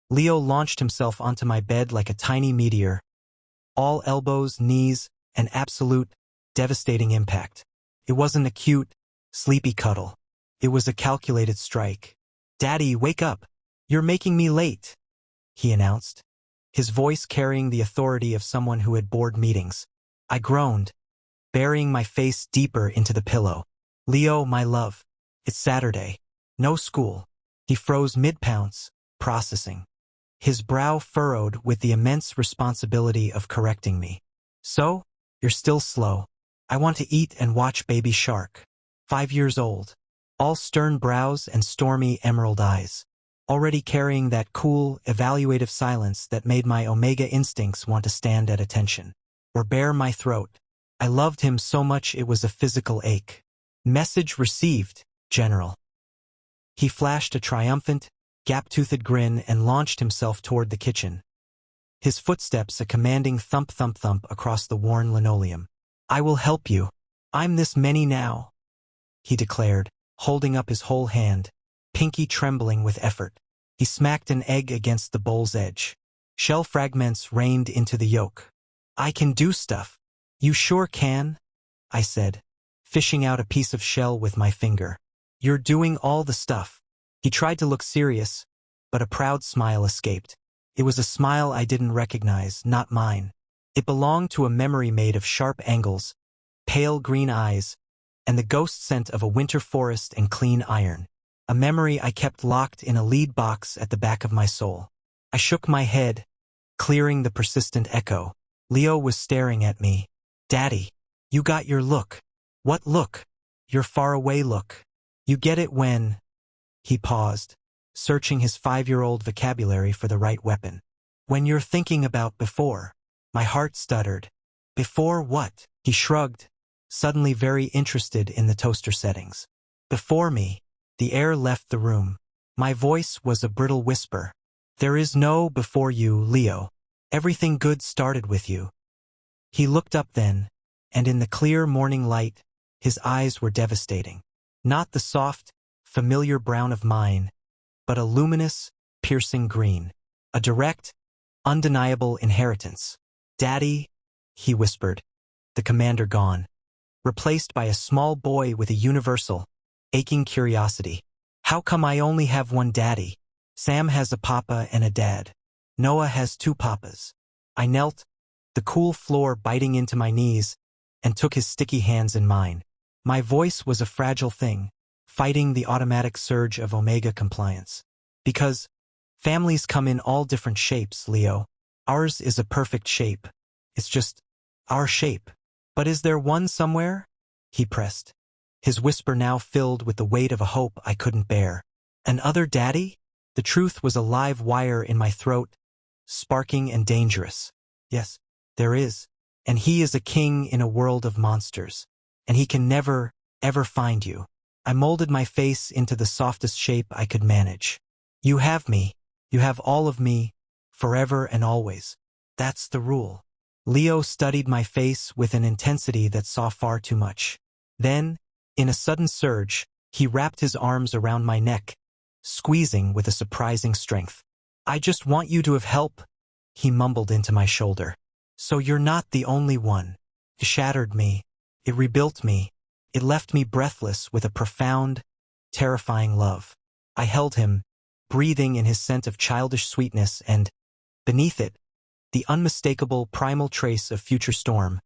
Leo launched himself onto my bed like a tiny meteor. All elbows, knees, and absolute, devastating impact. It wasn't a cute, sleepy cuddle. It was a calculated strike. "Daddy, wake up! You're making me late," he announced, his voice carrying the authority of someone who had board meetings. I groaned, burying my face deeper into the pillow. "Leo, my love, it's Saturday. No school." He froze mid-pounce, processing, his brow furrowed with the immense responsibility of correcting me. "So, you're still slow. I want to eat and watch Baby Shark." 5 years old, all stern brows and stormy emerald eyes, already carrying that cool, evaluative silence that made my omega instincts want to stand at attention, or bare my throat. I loved him so much it was a physical ache. "Message received, General." He flashed a triumphant, gap-toothed grin and launched himself toward the kitchen, his footsteps a commanding thump-thump-thump across the worn linoleum. "I will help you. I'm this many now," he declared, holding up his whole hand, pinky trembling with effort. He smacked an egg against the bowl's edge. Shell fragments rained into the yolk. "I can do stuff." "You sure can," I said, fishing out a piece of shell with my finger. "You're doing all the stuff." He tried to look serious, but a proud smile escaped. It was a smile I didn't recognize, not mine. It belonged to a memory made of sharp angles, pale green eyes, and the ghost scent of a winter forest and clean iron. A memory I kept locked in a lead box at the back of my soul. I shook my head, clearing the persistent echo. Leo was staring at me. "Daddy, you got your look." "What look?" "Your faraway look. You get it when—" He paused, searching his 5-year-old vocabulary for the right weapon. "When you're thinking about before." My heart stuttered. "Before what?" He shrugged, suddenly very interested in the toaster settings. "Before me." The air left the room. My voice was a brittle whisper. "There is no before you, Leo. Everything good started with you." He looked up then, and in the clear morning light, his eyes were devastating. Not the soft, familiar brown of mine, but a luminous, piercing green. A direct, undeniable inheritance. "Daddy," he whispered, the commander gone, replaced by a small boy with a universal, aching curiosity. "How come I only have one daddy? Sam has a papa and a dad. Noah has 2 papas." I knelt, the cool floor biting into my knees, and took his sticky hands in mine. My voice was a fragile thing, fighting the automatic surge of omega compliance. "Because families come in all different shapes, Leo. Ours is a perfect shape. It's just our shape." "But is there one somewhere?" he pressed, his whisper now filled with the weight of a hope I couldn't bear. "An other daddy?" The truth was a live wire in my throat, sparking and dangerous. "Yes, there is. And he is a king in a world of monsters. And he can never, ever find you." I molded my face into the softest shape I could manage. "You have me. You have all of me, forever and always. That's the rule." Leo studied my face with an intensity that saw far too much. Then, in a sudden surge, he wrapped his arms around my neck, squeezing with a surprising strength. "I just want you to have help," he mumbled into my shoulder. "So you're not the only one." It shattered me. It rebuilt me. It left me breathless with a profound, terrifying love. I held him, breathing in his scent of childish sweetness and, beneath it, the unmistakable primal trace of future storm,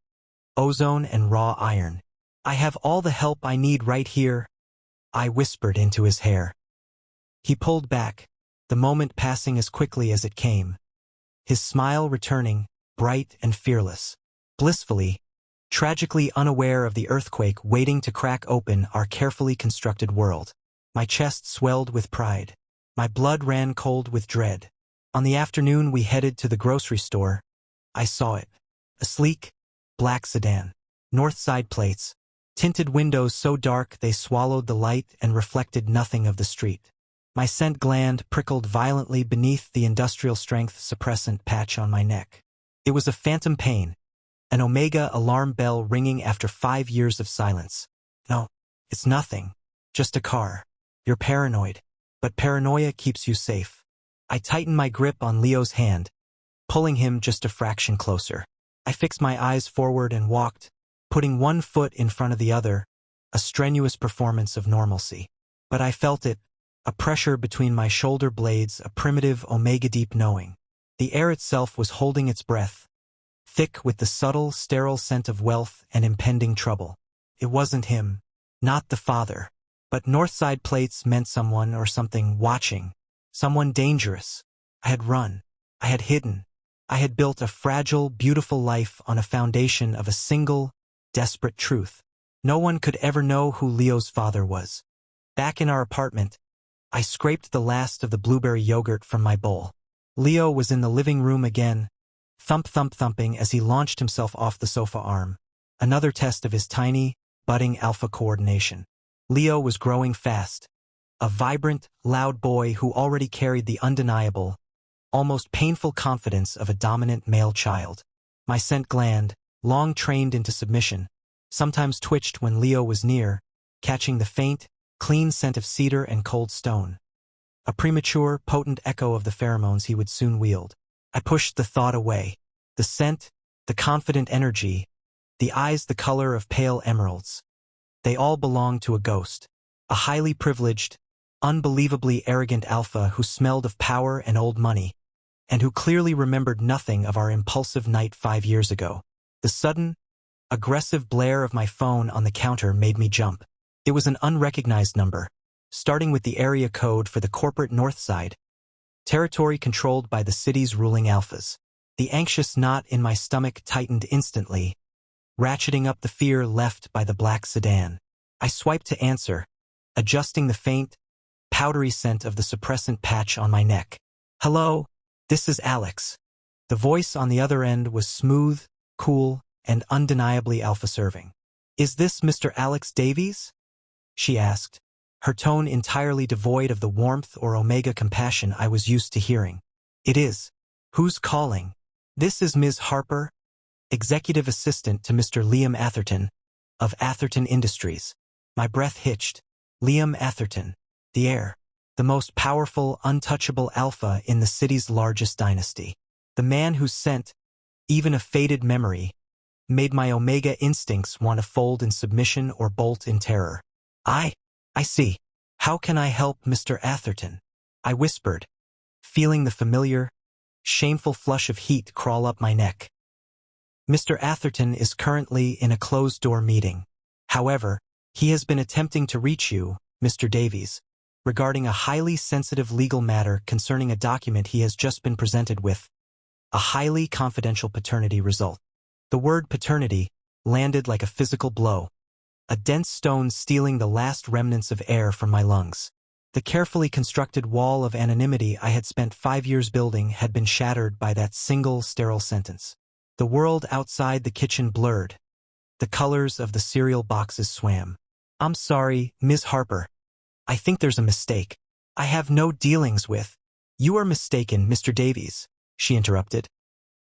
ozone and raw iron. "I have all the help I need right here," I whispered into his hair. He pulled back, the moment passing as quickly as it came, his smile returning, bright and fearless. Blissfully, tragically unaware of the earthquake waiting to crack open our carefully constructed world. My chest swelled with pride. My blood ran cold with dread. On the afternoon we headed to the grocery store, I saw it. A sleek, black sedan. North side plates. Tinted windows so dark they swallowed the light and reflected nothing of the street. My scent gland prickled violently beneath the industrial-strength suppressant patch on my neck. It was a phantom pain, an omega alarm bell ringing after 5 years of silence. "No, it's nothing. Just a car. You're paranoid. But paranoia keeps you safe." I tightened my grip on Leo's hand, pulling him just a fraction closer. I fixed my eyes forward and walked, putting one foot in front of the other, a strenuous performance of normalcy. But I felt it, a pressure between my shoulder blades, a primitive omega-deep knowing. The air itself was holding its breath, thick with the subtle, sterile scent of wealth and impending trouble. It wasn't him, not the father. But Northside plates meant someone or something watching, someone dangerous. I had run. I had hidden. I had built a fragile, beautiful life on a foundation of a single, desperate truth. No one could ever know who Leo's father was. Back in our apartment, I scraped the last of the blueberry yogurt from my bowl. Leo was in the living room again, thumping as he launched himself off the sofa arm. Another test of his tiny, budding alpha coordination. Leo was growing fast, a vibrant, loud boy who already carried the undeniable, almost painful confidence of a dominant male child. My scent gland, long trained into submission, sometimes twitched when Leo was near, catching the faint, clean scent of cedar and cold stone. A premature, potent echo of the pheromones he would soon wield. I pushed the thought away. The scent, the confident energy, the eyes the color of pale emeralds. They all belonged to a ghost, a highly privileged, unbelievably arrogant alpha who smelled of power and old money, and who clearly remembered nothing of our impulsive night 5 years ago. The sudden, aggressive blare of my phone on the counter made me jump. It was an unrecognized number, starting with the area code for the corporate North Side, territory controlled by the city's ruling alphas. The anxious knot in my stomach tightened instantly, ratcheting up the fear left by the black sedan. I swiped to answer, adjusting the faint, powdery scent of the suppressant patch on my neck. "Hello, this is Alex." The voice on the other end was smooth, cool, and undeniably alpha-serving. "Is this Mr. Alex Davies?" she asked, her tone entirely devoid of the warmth or omega compassion I was used to hearing. "It is. Who's calling?" "This is Ms. Harper, executive assistant to Mr. Liam Atherton, of Atherton Industries." My breath hitched. Liam Atherton, the heir, the most powerful, untouchable alpha in the city's largest dynasty. The man whose scent, even a faded memory, made my omega instincts want to fold in submission or bolt in terror. I see. How can I help, Mr. Atherton?" I whispered, feeling the familiar, shameful flush of heat crawl up my neck. "Mr. Atherton is currently in a closed-door meeting. However, he has been attempting to reach you, Mr. Davies, regarding a highly sensitive legal matter concerning a document he has just been presented with, a highly confidential paternity result." The word paternity landed like a physical blow, a dense stone stealing the last remnants of air from my lungs. The carefully constructed wall of anonymity I had spent 5 years building had been shattered by that single sterile sentence. The world outside the kitchen blurred. The colors of the cereal boxes swam. "I'm sorry, Ms. Harper. I think there's a mistake. I have no dealings with—" "You are mistaken, Mr. Davies," she interrupted.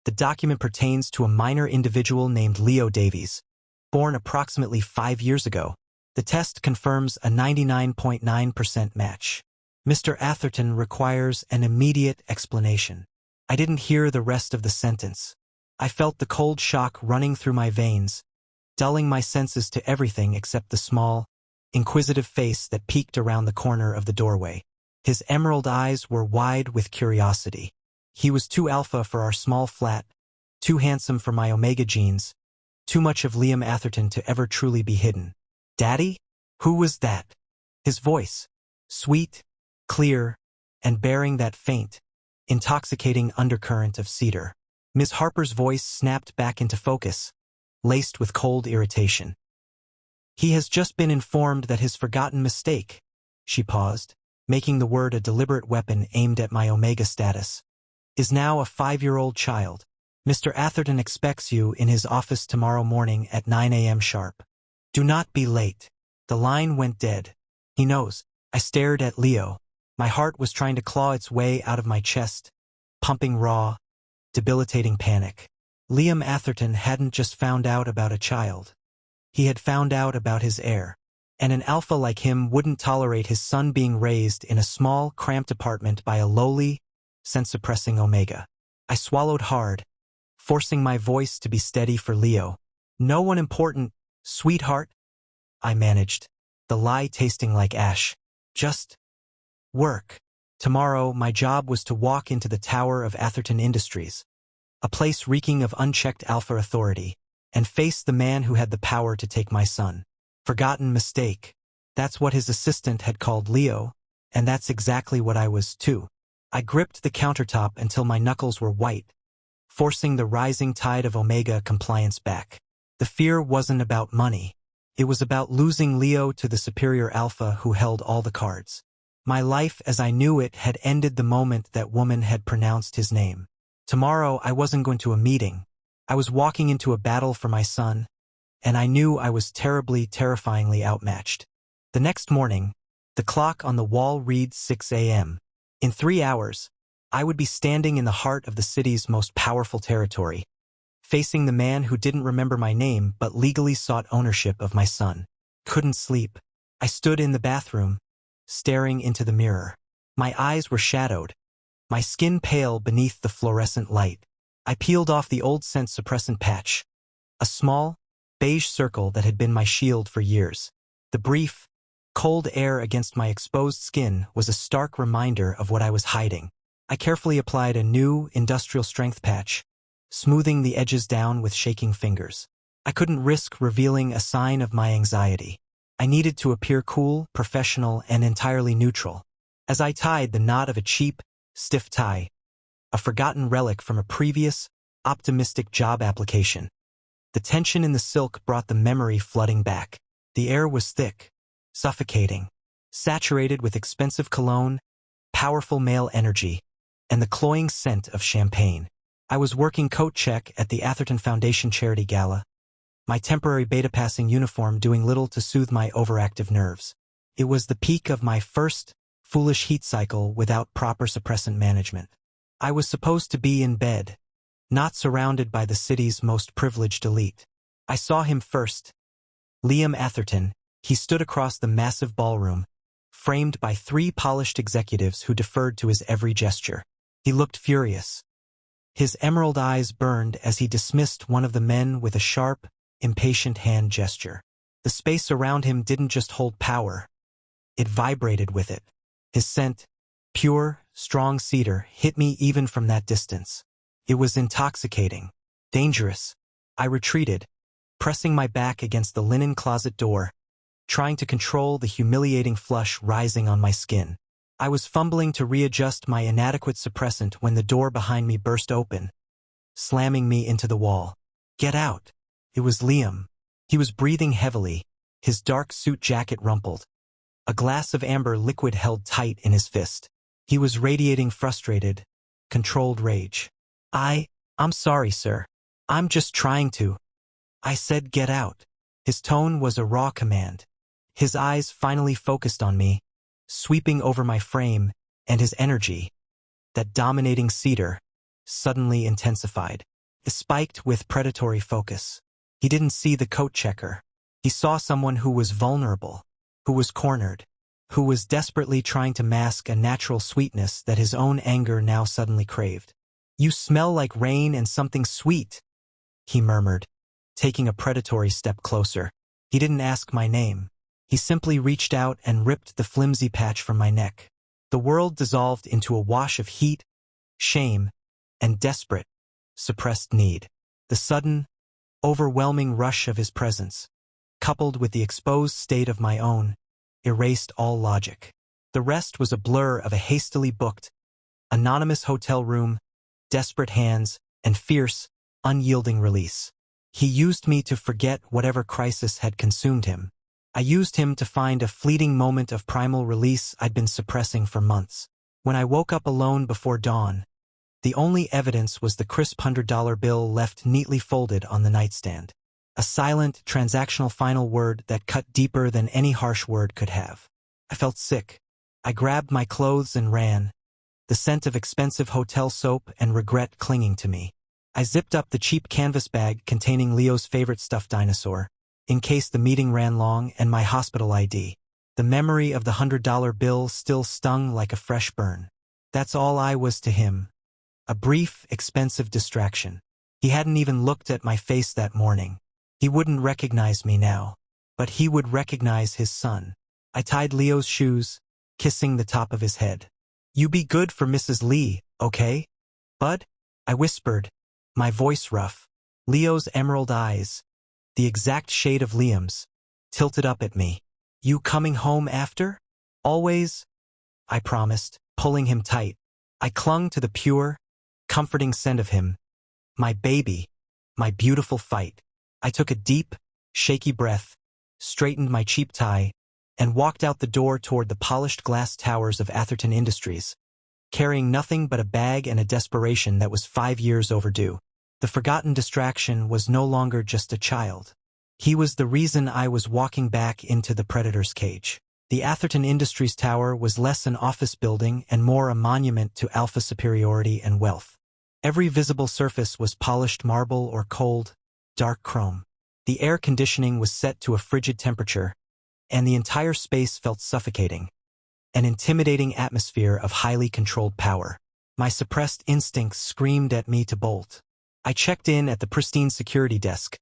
"The document pertains to a minor individual named Leo Davies, born approximately 5 years ago. The test confirms a 99.9% match. Mr. Atherton requires an immediate explanation." I didn't hear the rest of the sentence. I felt the cold shock running through my veins, dulling my senses to everything except the small, inquisitive face that peeked around the corner of the doorway. His emerald eyes were wide with curiosity. He was too alpha for our small flat, too handsome for my omega genes, too much of Liam Atherton to ever truly be hidden. "Daddy? Who was that?" His voice, sweet, clear, and bearing that faint, intoxicating undercurrent of cedar. Ms. Harper's voice snapped back into focus, laced with cold irritation. "He has just been informed that his forgotten mistake," she paused, making the word a deliberate weapon aimed at my omega status, "is now a 5-year-old child. Mr. Atherton expects you in his office tomorrow morning at 9 a.m. sharp. Do not be late." The line went dead. "He knows." I stared at Leo. My heart was trying to claw its way out of my chest, pumping raw, debilitating panic. Liam Atherton hadn't just found out about a child. He had found out about his heir. And an alpha like him wouldn't tolerate his son being raised in a small, cramped apartment by a lowly, scent-suppressing omega. I swallowed hard, forcing my voice to be steady for Leo. No one important, sweetheart, I managed, the lie tasting like ash. Just work. Tomorrow, my job was to walk into the tower of Atherton Industries, a place reeking of unchecked alpha authority, and face the man who had the power to take my son. Forgotten mistake. That's what his assistant had called Leo, and that's exactly what I was too. I gripped the countertop until my knuckles were white, forcing the rising tide of Omega compliance back. The fear wasn't about money. It was about losing Leo to the superior alpha who held all the cards. My life as I knew it had ended the moment that woman had pronounced his name. Tomorrow I wasn't going to a meeting. I was walking into a battle for my son, and I knew I was terrifyingly outmatched. The next morning, the clock on the wall reads 6 a.m. In 3 hours, I would be standing in the heart of the city's most powerful territory, facing the man who didn't remember my name but legally sought ownership of my son. Couldn't sleep. I stood in the bathroom, staring into the mirror. My eyes were shadowed, my skin pale beneath the fluorescent light. I peeled off the old scent suppressant patch, a small, beige circle that had been my shield for years. The brief, cold air against my exposed skin was a stark reminder of what I was hiding. I carefully applied a new, industrial-strength patch, smoothing the edges down with shaking fingers. I couldn't risk revealing a sign of my anxiety. I needed to appear cool, professional, and entirely neutral. As I tied the knot of a cheap, stiff tie, a forgotten relic from a previous, optimistic job application, the tension in the silk brought the memory flooding back. The air was thick, suffocating, saturated with expensive cologne, powerful male energy, and the cloying scent of champagne. I was working coat check at the Atherton Foundation Charity Gala, my temporary beta-passing uniform doing little to soothe my overactive nerves. It was the peak of my first foolish heat cycle without proper suppressant management. I was supposed to be in bed, not surrounded by the city's most privileged elite. I saw him first. Liam Atherton. He stood across the massive ballroom, framed by 3 polished executives who deferred to his every gesture. He looked furious. His emerald eyes burned as he dismissed one of the men with a sharp, impatient hand gesture. The space around him didn't just hold power. It vibrated with it. His scent, pure, strong cedar, hit me even from that distance. It was intoxicating, dangerous. I retreated, pressing my back against the linen closet door, trying to control the humiliating flush rising on my skin. I was fumbling to readjust my inadequate suppressant when the door behind me burst open, slamming me into the wall. Get out! It was Liam. He was breathing heavily, his dark suit jacket rumpled, a glass of amber liquid held tight in his fist. He was radiating frustrated, controlled rage. I'm sorry, sir. I'm just trying to. I said get out. His tone was a raw command. His eyes finally focused on me, sweeping over my frame, and his energy, that dominating cedar, suddenly intensified. It spiked with predatory focus. He didn't see the coat checker. He saw someone who was vulnerable, who was cornered, who was desperately trying to mask a natural sweetness that his own anger now suddenly craved. You smell like rain and something sweet, he murmured, taking a predatory step closer. He didn't ask my name. He simply reached out and ripped the flimsy patch from my neck. The world dissolved into a wash of heat, shame, and desperate, suppressed need. The sudden, overwhelming rush of his presence, coupled with the exposed state of my own, erased all logic. The rest was a blur of a hastily booked, anonymous hotel room, desperate hands, and fierce, unyielding release. He used me to forget whatever crisis had consumed him. I used him to find a fleeting moment of primal release I'd been suppressing for months. When I woke up alone before dawn, the only evidence was the crisp $100 bill left neatly folded on the nightstand. A silent, transactional final word that cut deeper than any harsh word could have. I felt sick. I grabbed my clothes and ran, the scent of expensive hotel soap and regret clinging to me. I zipped up the cheap canvas bag containing Leo's favorite stuffed dinosaur, in case the meeting ran long, and my hospital ID. The memory of the $100 bill still stung like a fresh burn. That's all I was to him. A brief, expensive distraction. He hadn't even looked at my face that morning. He wouldn't recognize me now. But he would recognize his son. I tied Leo's shoes, kissing the top of his head. You be good for Mrs. Lee, okay? Bud? I whispered, my voice rough. Leo's emerald eyes, the exact shade of Liam's, tilted up at me. You coming home after? Always? I promised, pulling him tight. I clung to the pure, comforting scent of him. My baby, my beautiful fight. I took a deep, shaky breath, straightened my cheap tie, and walked out the door toward the polished glass towers of Atherton Industries, carrying nothing but a bag and a desperation that was 5 years overdue. The forgotten distraction was no longer just a child. He was the reason I was walking back into the predator's cage. The Atherton Industries Tower was less an office building and more a monument to alpha superiority and wealth. Every visible surface was polished marble or cold, dark chrome. The air conditioning was set to a frigid temperature, and the entire space felt suffocating, an intimidating atmosphere of highly controlled power. My suppressed instincts screamed at me to bolt. I checked in at the pristine security desk,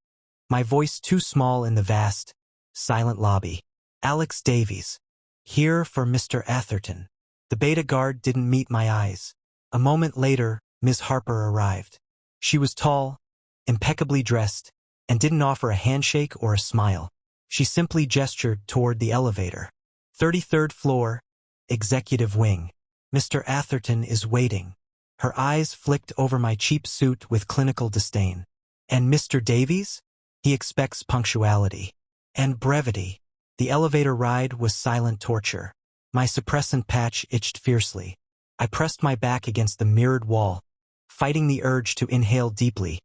my voice too small in the vast, silent lobby. Alex Davies. Here for Mr. Atherton. The beta guard didn't meet my eyes. A moment later, Ms. Harper arrived. She was tall, impeccably dressed, and didn't offer a handshake or a smile. She simply gestured toward the elevator. 33rd floor, executive wing. Mr. Atherton is waiting. Her eyes flicked over my cheap suit with clinical disdain. And Mr. Davies? He expects punctuality. And brevity. The elevator ride was silent torture. My suppressant patch itched fiercely. I pressed my back against the mirrored wall, fighting the urge to inhale deeply.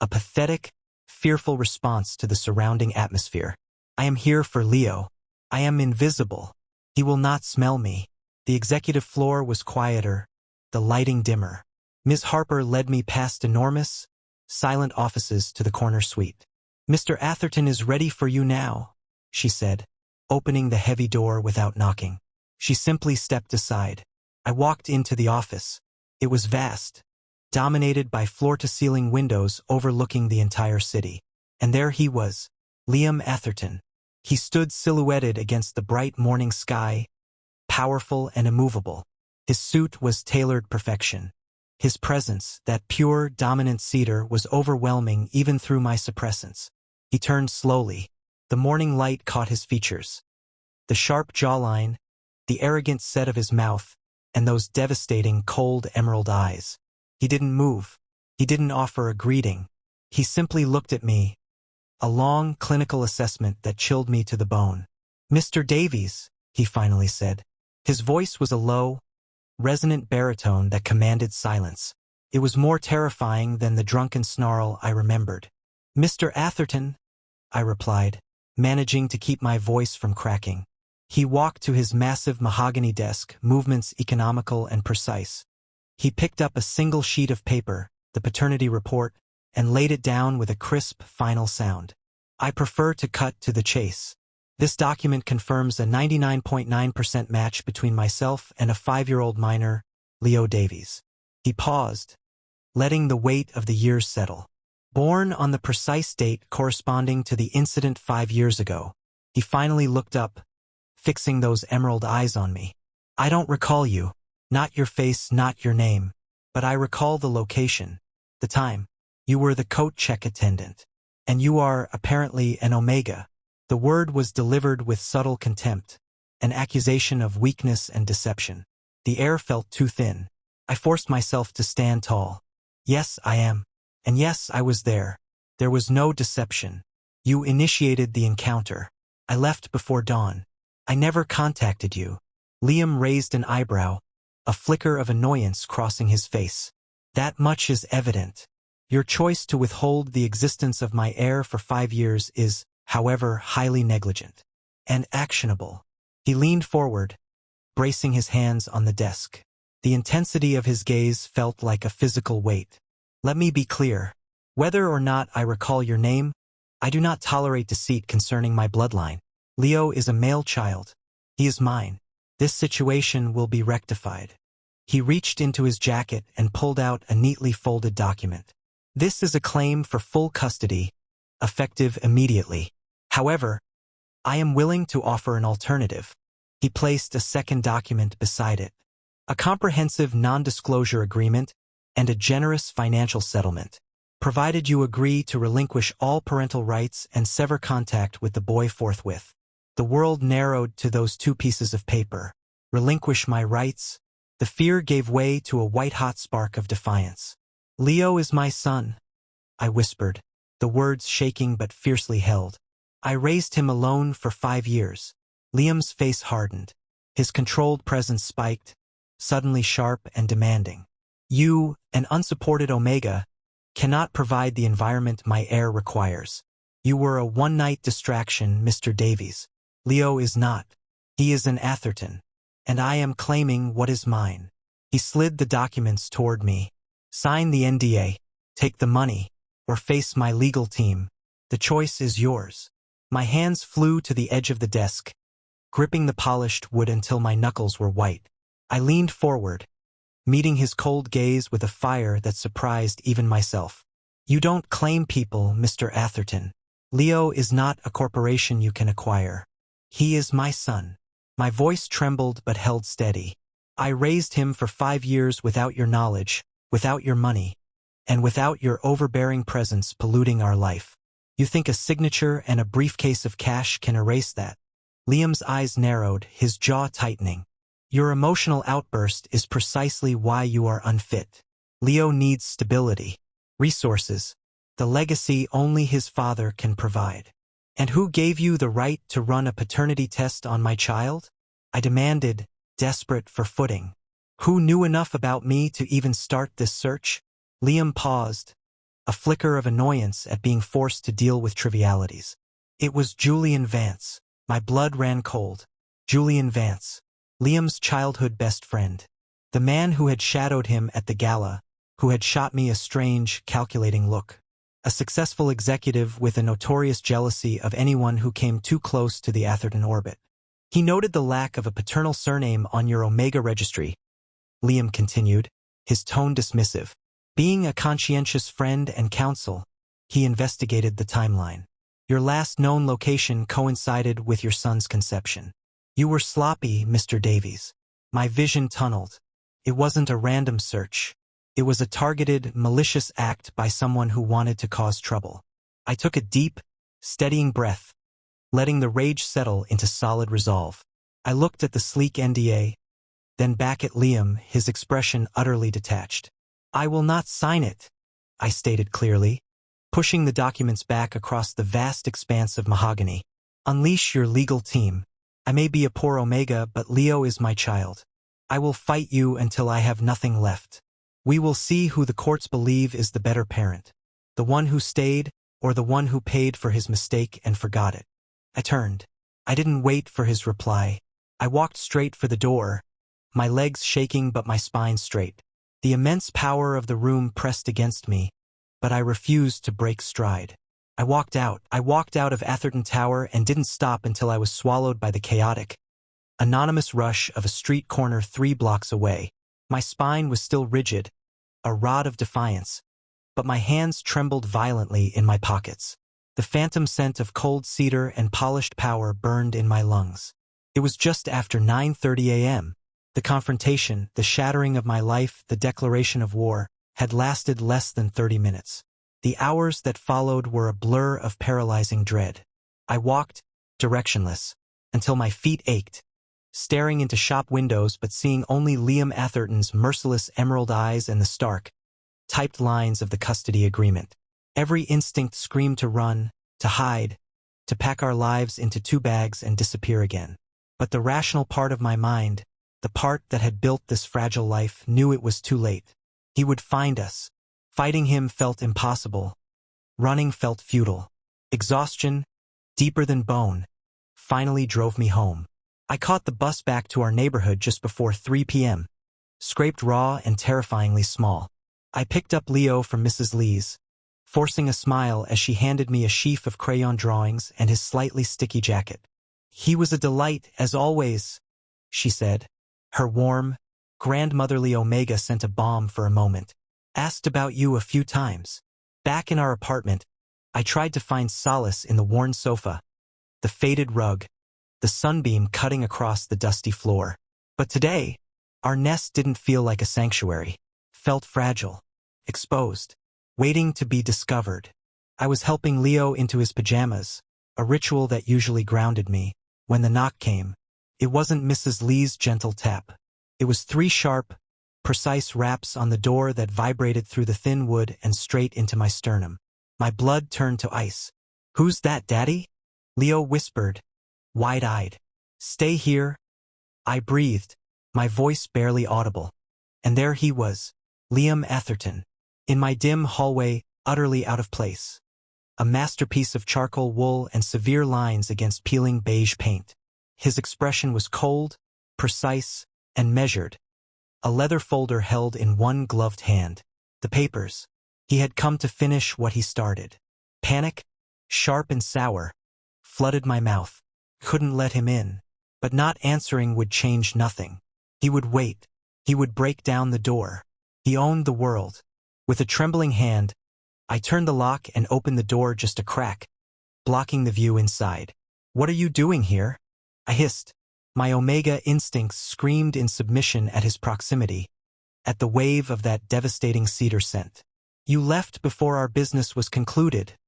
A pathetic, fearful response to the surrounding atmosphere. I am here for Leo. I am invisible. He will not smell me. The executive floor was quieter, the lighting dimmer. Ms. Harper led me past enormous, silent offices to the corner suite. Mr. Atherton is ready for you now, she said, opening the heavy door without knocking. She simply stepped aside. I walked into the office. It was vast, dominated by floor-to-ceiling windows overlooking the entire city. And there he was, Liam Atherton. He stood silhouetted against the bright morning sky, powerful and immovable. His suit was tailored perfection. His presence, that pure, dominant cedar, was overwhelming even through my suppressants. He turned slowly. The morning light caught his features. The sharp jawline, the arrogant set of his mouth, and those devastating, cold emerald eyes. He didn't move. He didn't offer a greeting. He simply looked at me, a long, clinical assessment that chilled me to the bone. Mr. Davies, he finally said. His voice was a low, resonant baritone that commanded silence. It was more terrifying than the drunken snarl I remembered. Mr. Atherton, I replied, managing to keep my voice from cracking. He walked to his massive mahogany desk, movements economical and precise. He picked up a single sheet of paper, the paternity report, and laid it down with a crisp, final sound. I prefer to cut to the chase. This document confirms a 99.9% match between myself and a 5-year-old minor, Leo Davies. He paused, letting the weight of the years settle. Born on the precise date corresponding to the incident 5 years ago, he finally looked up, fixing those emerald eyes on me. I don't recall you. Not your face, not your name. But I recall the location, the time. You were the coat check attendant. And you are, apparently, an Omega. The word was delivered with subtle contempt, an accusation of weakness and deception. The air felt too thin. I forced myself to stand tall. Yes, I am. And yes, I was there. There was no deception. You initiated the encounter. I left before dawn. I never contacted you. Liam raised an eyebrow, a flicker of annoyance crossing his face. That much is evident. Your choice to withhold the existence of my heir for 5 years is, however, highly negligent and actionable. He leaned forward, bracing his hands on the desk. The intensity of his gaze felt like a physical weight. Let me be clear. Whether or not I recall your name, I do not tolerate deceit concerning my bloodline. Leo is a male child. He is mine. This situation will be rectified. He reached into his jacket and pulled out a neatly folded document. This is a claim for full custody, effective immediately. However, I am willing to offer an alternative. He placed a second document beside it. A comprehensive non-disclosure agreement and a generous financial settlement, provided you agree to relinquish all parental rights and sever contact with the boy forthwith. The world narrowed to those two pieces of paper. Relinquish my rights? The fear gave way to a white-hot spark of defiance. Leo is my son, I whispered, the words shaking but fiercely held. I raised him alone for 5 years. Liam's face hardened. His controlled presence spiked, suddenly sharp and demanding. You, an unsupported Omega, cannot provide the environment my heir requires. You were a one-night distraction, Mr. Davies. Leo is not. He is an Atherton. And I am claiming what is mine. He slid the documents toward me. Sign the NDA, take the money, or face my legal team. The choice is yours. My hands flew to the edge of the desk, gripping the polished wood until my knuckles were white. I leaned forward, meeting his cold gaze with a fire that surprised even myself. You don't claim people, Mr. Atherton. Leo is not a corporation you can acquire. He is my son. My voice trembled but held steady. I raised him for 5 years without your knowledge, without your money, and without your overbearing presence polluting our life. You think a signature and a briefcase of cash can erase that? Liam's eyes narrowed, his jaw tightening. Your emotional outburst is precisely why you are unfit. Leo needs stability, resources, the legacy only his father can provide. And who gave you the right to run a paternity test on my child? I demanded, desperate for footing. Who knew enough about me to even start this search? Liam paused, a flicker of annoyance at being forced to deal with trivialities. It was Julian Vance. My blood ran cold. Julian Vance, Liam's childhood best friend. The man who had shadowed him at the gala, who had shot me a strange, calculating look. A successful executive with a notorious jealousy of anyone who came too close to the Atherton orbit. He noted the lack of a paternal surname on your Omega registry, Liam continued, his tone dismissive. Being a conscientious friend and counsel, he investigated the timeline. Your last known location coincided with your son's conception. You were sloppy, Mr. Davies. My vision tunneled. It wasn't a random search. It was a targeted, malicious act by someone who wanted to cause trouble. I took a deep, steadying breath, letting the rage settle into solid resolve. I looked at the sleek NDA, then back at Liam, his expression utterly detached. I will not sign it, I stated clearly, pushing the documents back across the vast expanse of mahogany. Unleash your legal team. I may be a poor Omega, but Leo is my child. I will fight you until I have nothing left. We will see who the courts believe is the better parent, the one who stayed or the one who paid for his mistake and forgot it. I turned. I didn't wait for his reply. I walked straight for the door, my legs shaking but my spine straight. The immense power of the room pressed against me, but I refused to break stride. I walked out of Atherton Tower and didn't stop until I was swallowed by the chaotic, anonymous rush of a street corner 3 blocks away. My spine was still rigid, a rod of defiance, but my hands trembled violently in my pockets. The phantom scent of cold cedar and polished power burned in my lungs. It was just after 9:30 a.m. The confrontation, the shattering of my life, the declaration of war, had lasted less than 30 minutes. The hours that followed were a blur of paralyzing dread. I walked, directionless, until my feet ached, staring into shop windows but seeing only Liam Atherton's merciless emerald eyes and the stark, typed lines of the custody agreement. Every instinct screamed to run, to hide, to pack our lives into 2 bags and disappear again. But the rational part of my mind, the part that had built this fragile life, knew it was too late. He would find us. Fighting him felt impossible. Running felt futile. Exhaustion, deeper than bone, finally drove me home. I caught the bus back to our neighborhood just before 3 p.m., scraped raw and terrifyingly small. I picked up Leo from Mrs. Lee's, forcing a smile as she handed me a sheaf of crayon drawings and his slightly sticky jacket. He was a delight, as always, she said, her warm, Grandmotherly Omega sent a bomb for a moment. Asked about you a few times. Back in our apartment, I tried to find solace in the worn sofa, the faded rug, the sunbeam cutting across the dusty floor. But today, our nest didn't feel like a sanctuary. Felt fragile, exposed, waiting to be discovered. I was helping Leo into his pajamas, a ritual that usually grounded me. When the knock came, it wasn't Mrs. Lee's gentle tap. It was 3 sharp, precise raps on the door that vibrated through the thin wood and straight into my sternum. My blood turned to ice. "Who's that, Daddy?" Leo whispered, wide-eyed. "Stay here." I breathed, my voice barely audible. And there he was, Liam Atherton, in my dim hallway, utterly out of place. A masterpiece of charcoal wool and severe lines against peeling beige paint. His expression was cold, precise, and measured. A leather folder held in one gloved hand. The papers. He had come to finish what he started. Panic, sharp and sour, flooded my mouth. Couldn't let him in. But not answering would change nothing. He would wait. He would break down the door. He owned the world. With a trembling hand, I turned the lock and opened the door just a crack, blocking the view inside. "What are you doing here?" I hissed. My Omega instincts screamed in submission at his proximity, at the wave of that devastating cedar scent. "You left before our business was concluded,"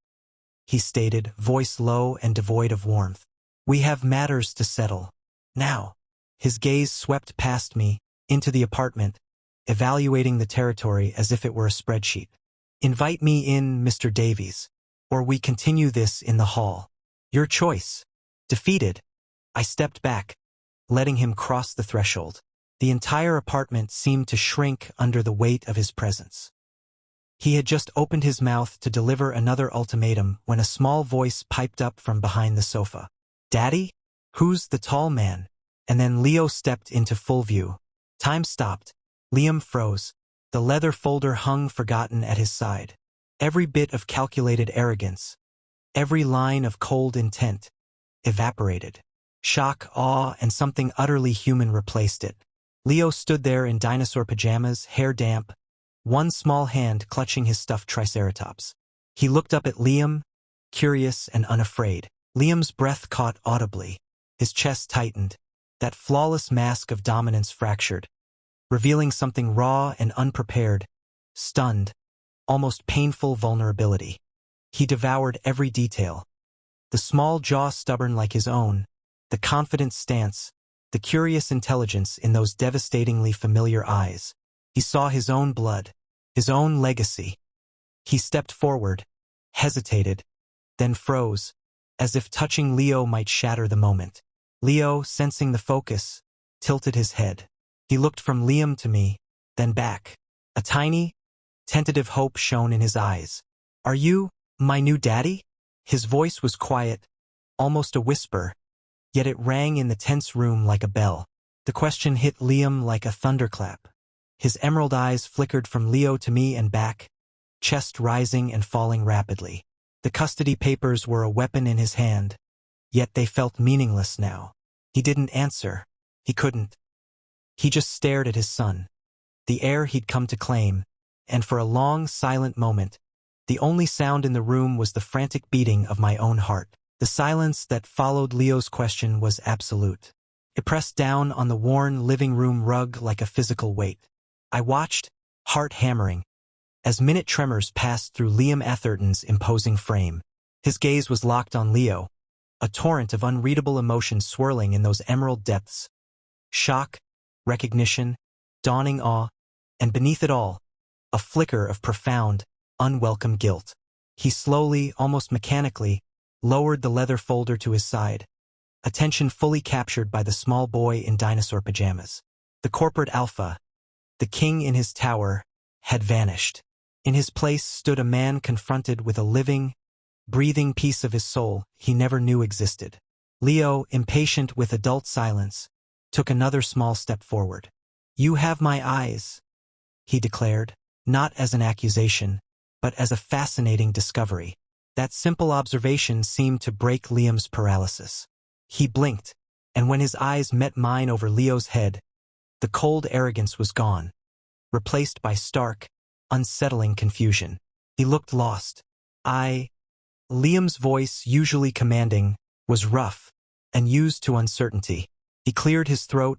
he stated, voice low and devoid of warmth. "We have matters to settle. Now." His gaze swept past me, into the apartment, evaluating the territory as if it were a spreadsheet. "Invite me in, Mr. Davies, or we continue this in the hall. Your choice." Defeated, I stepped back, letting him cross the threshold. The entire apartment seemed to shrink under the weight of his presence. He had just opened his mouth to deliver another ultimatum when a small voice piped up from behind the sofa. "Daddy? Who's the tall man?" And then Leo stepped into full view. Time stopped. Liam froze. The leather folder hung forgotten at his side. Every bit of calculated arrogance, every line of cold intent, evaporated. Shock, awe, and something utterly human replaced it. Leo stood there in dinosaur pajamas, hair damp, one small hand clutching his stuffed triceratops. He looked up at Liam, curious and unafraid. Liam's breath caught audibly. His chest tightened. That flawless mask of dominance fractured, revealing something raw and unprepared, stunned, almost painful vulnerability. He devoured every detail. The small jaw stubborn like his own, the confident stance, the curious intelligence in those devastatingly familiar eyes. He saw his own blood, his own legacy. He stepped forward, hesitated, then froze, as if touching Leo might shatter the moment. Leo, sensing the focus, tilted his head. He looked from Liam to me, then back. A tiny, tentative hope shone in his eyes. "Are you my new daddy?" His voice was quiet, almost a whisper, yet it rang in the tense room like a bell. The question hit Liam like a thunderclap. His emerald eyes flickered from Leo to me and back, chest rising and falling rapidly. The custody papers were a weapon in his hand, yet they felt meaningless now. He didn't answer. He couldn't. He just stared at his son, the heir he'd come to claim, and for a long, silent moment, the only sound in the room was the frantic beating of my own heart. The silence that followed Leo's question was absolute. It pressed down on the worn living room rug like a physical weight. I watched, heart hammering, as minute tremors passed through Liam Atherton's imposing frame. His gaze was locked on Leo, a torrent of unreadable emotion swirling in those emerald depths. Shock, recognition, dawning awe, and beneath it all, a flicker of profound, unwelcome guilt. He slowly, almost mechanically, lowered the leather folder to his side, attention fully captured by the small boy in dinosaur pajamas. The corporate alpha, the king in his tower, had vanished. In his place stood a man confronted with a living, breathing piece of his soul he never knew existed. Leo, impatient with adult silence, took another small step forward. "You have my eyes," he declared, not as an accusation, but as a fascinating discovery. That simple observation seemed to break Liam's paralysis. He blinked, and when his eyes met mine over Leo's head, The cold arrogance was gone, replaced by stark, unsettling confusion. He looked lost. Liam's voice, usually commanding, was rough and used to uncertainty. He cleared his throat,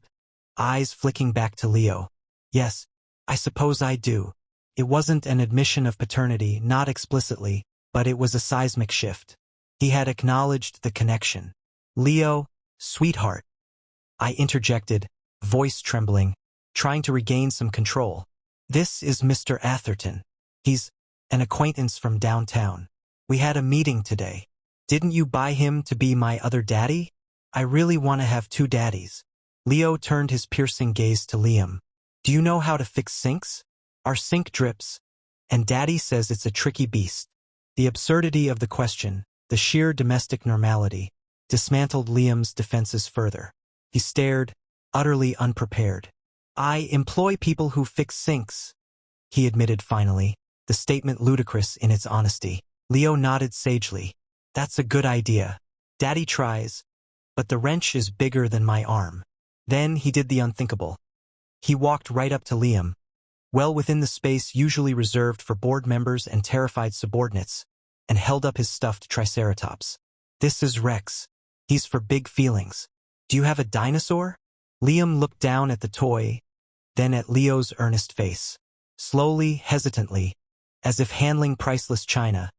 eyes flicking back to Leo. Yes, I suppose I do. It wasn't an admission of paternity, not explicitly, but it was a seismic shift. He had acknowledged the connection. Leo, sweetheart, I interjected, voice trembling, trying to regain some control. This is Mr. Atherton. He's an acquaintance from downtown. We had a meeting today. Didn't you buy him to be my other daddy? I really want to have two daddies. Leo turned his piercing gaze to Liam. Do you know how to fix sinks? Our sink drips, and Daddy says it's a tricky beast. The absurdity of the question, the sheer domestic normality, dismantled Liam's defenses further. He stared, utterly unprepared. I employ people who fix sinks, he admitted finally, the statement ludicrous in its honesty. Leo nodded sagely. That's a good idea. Daddy tries, but the wrench is bigger than my arm. Then he did the unthinkable. He walked right up to Liam, well within the space usually reserved for board members and terrified subordinates, and held up his stuffed triceratops. This is Rex. He's for big feelings. Do you have a dinosaur? Liam looked down at the toy, then at Leo's earnest face. Slowly, hesitantly, as if handling priceless china,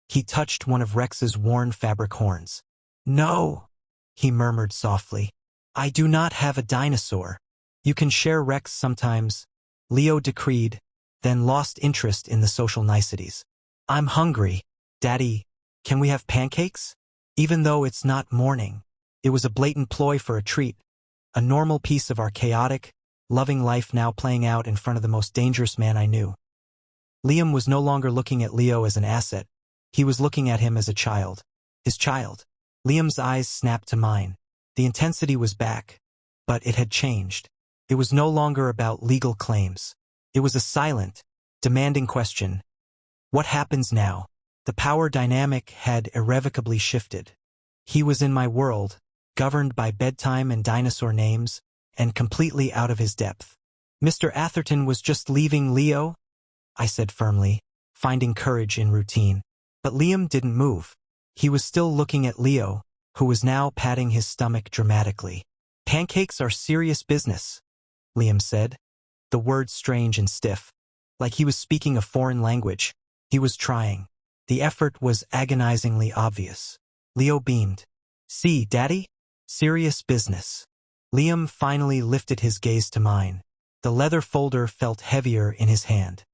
he touched one of Rex's worn fabric horns. No, he murmured softly. I do not have a dinosaur. You can share Rex sometimes, Leo decreed, then lost interest in the social niceties. I'm hungry. Daddy, can we have pancakes? Even though it's not morning. It was a blatant ploy for a treat, a normal piece of our chaotic, loving life now playing out in front of the most dangerous man I knew. Liam was no longer looking at Leo as an asset. He was looking at him as a child. His child. Liam's eyes snapped to mine. The intensity was back, but it had changed. It was no longer about legal claims. It was a silent, demanding question. What happens now? The power dynamic had irrevocably shifted. He was in my world, governed by bedtime and dinosaur names, and completely out of his depth. Mr. Atherton was just leaving Leo, I said firmly, finding courage in routine. But Liam didn't move. He was still looking at Leo, who was now patting his stomach dramatically. Pancakes are serious business, Liam said, the words strange and stiff, like he was speaking a foreign language. He was trying. The effort was agonizingly obvious. Leo beamed. See, Daddy? Serious business. Liam finally lifted his gaze to mine. The leather folder felt heavier in his hand.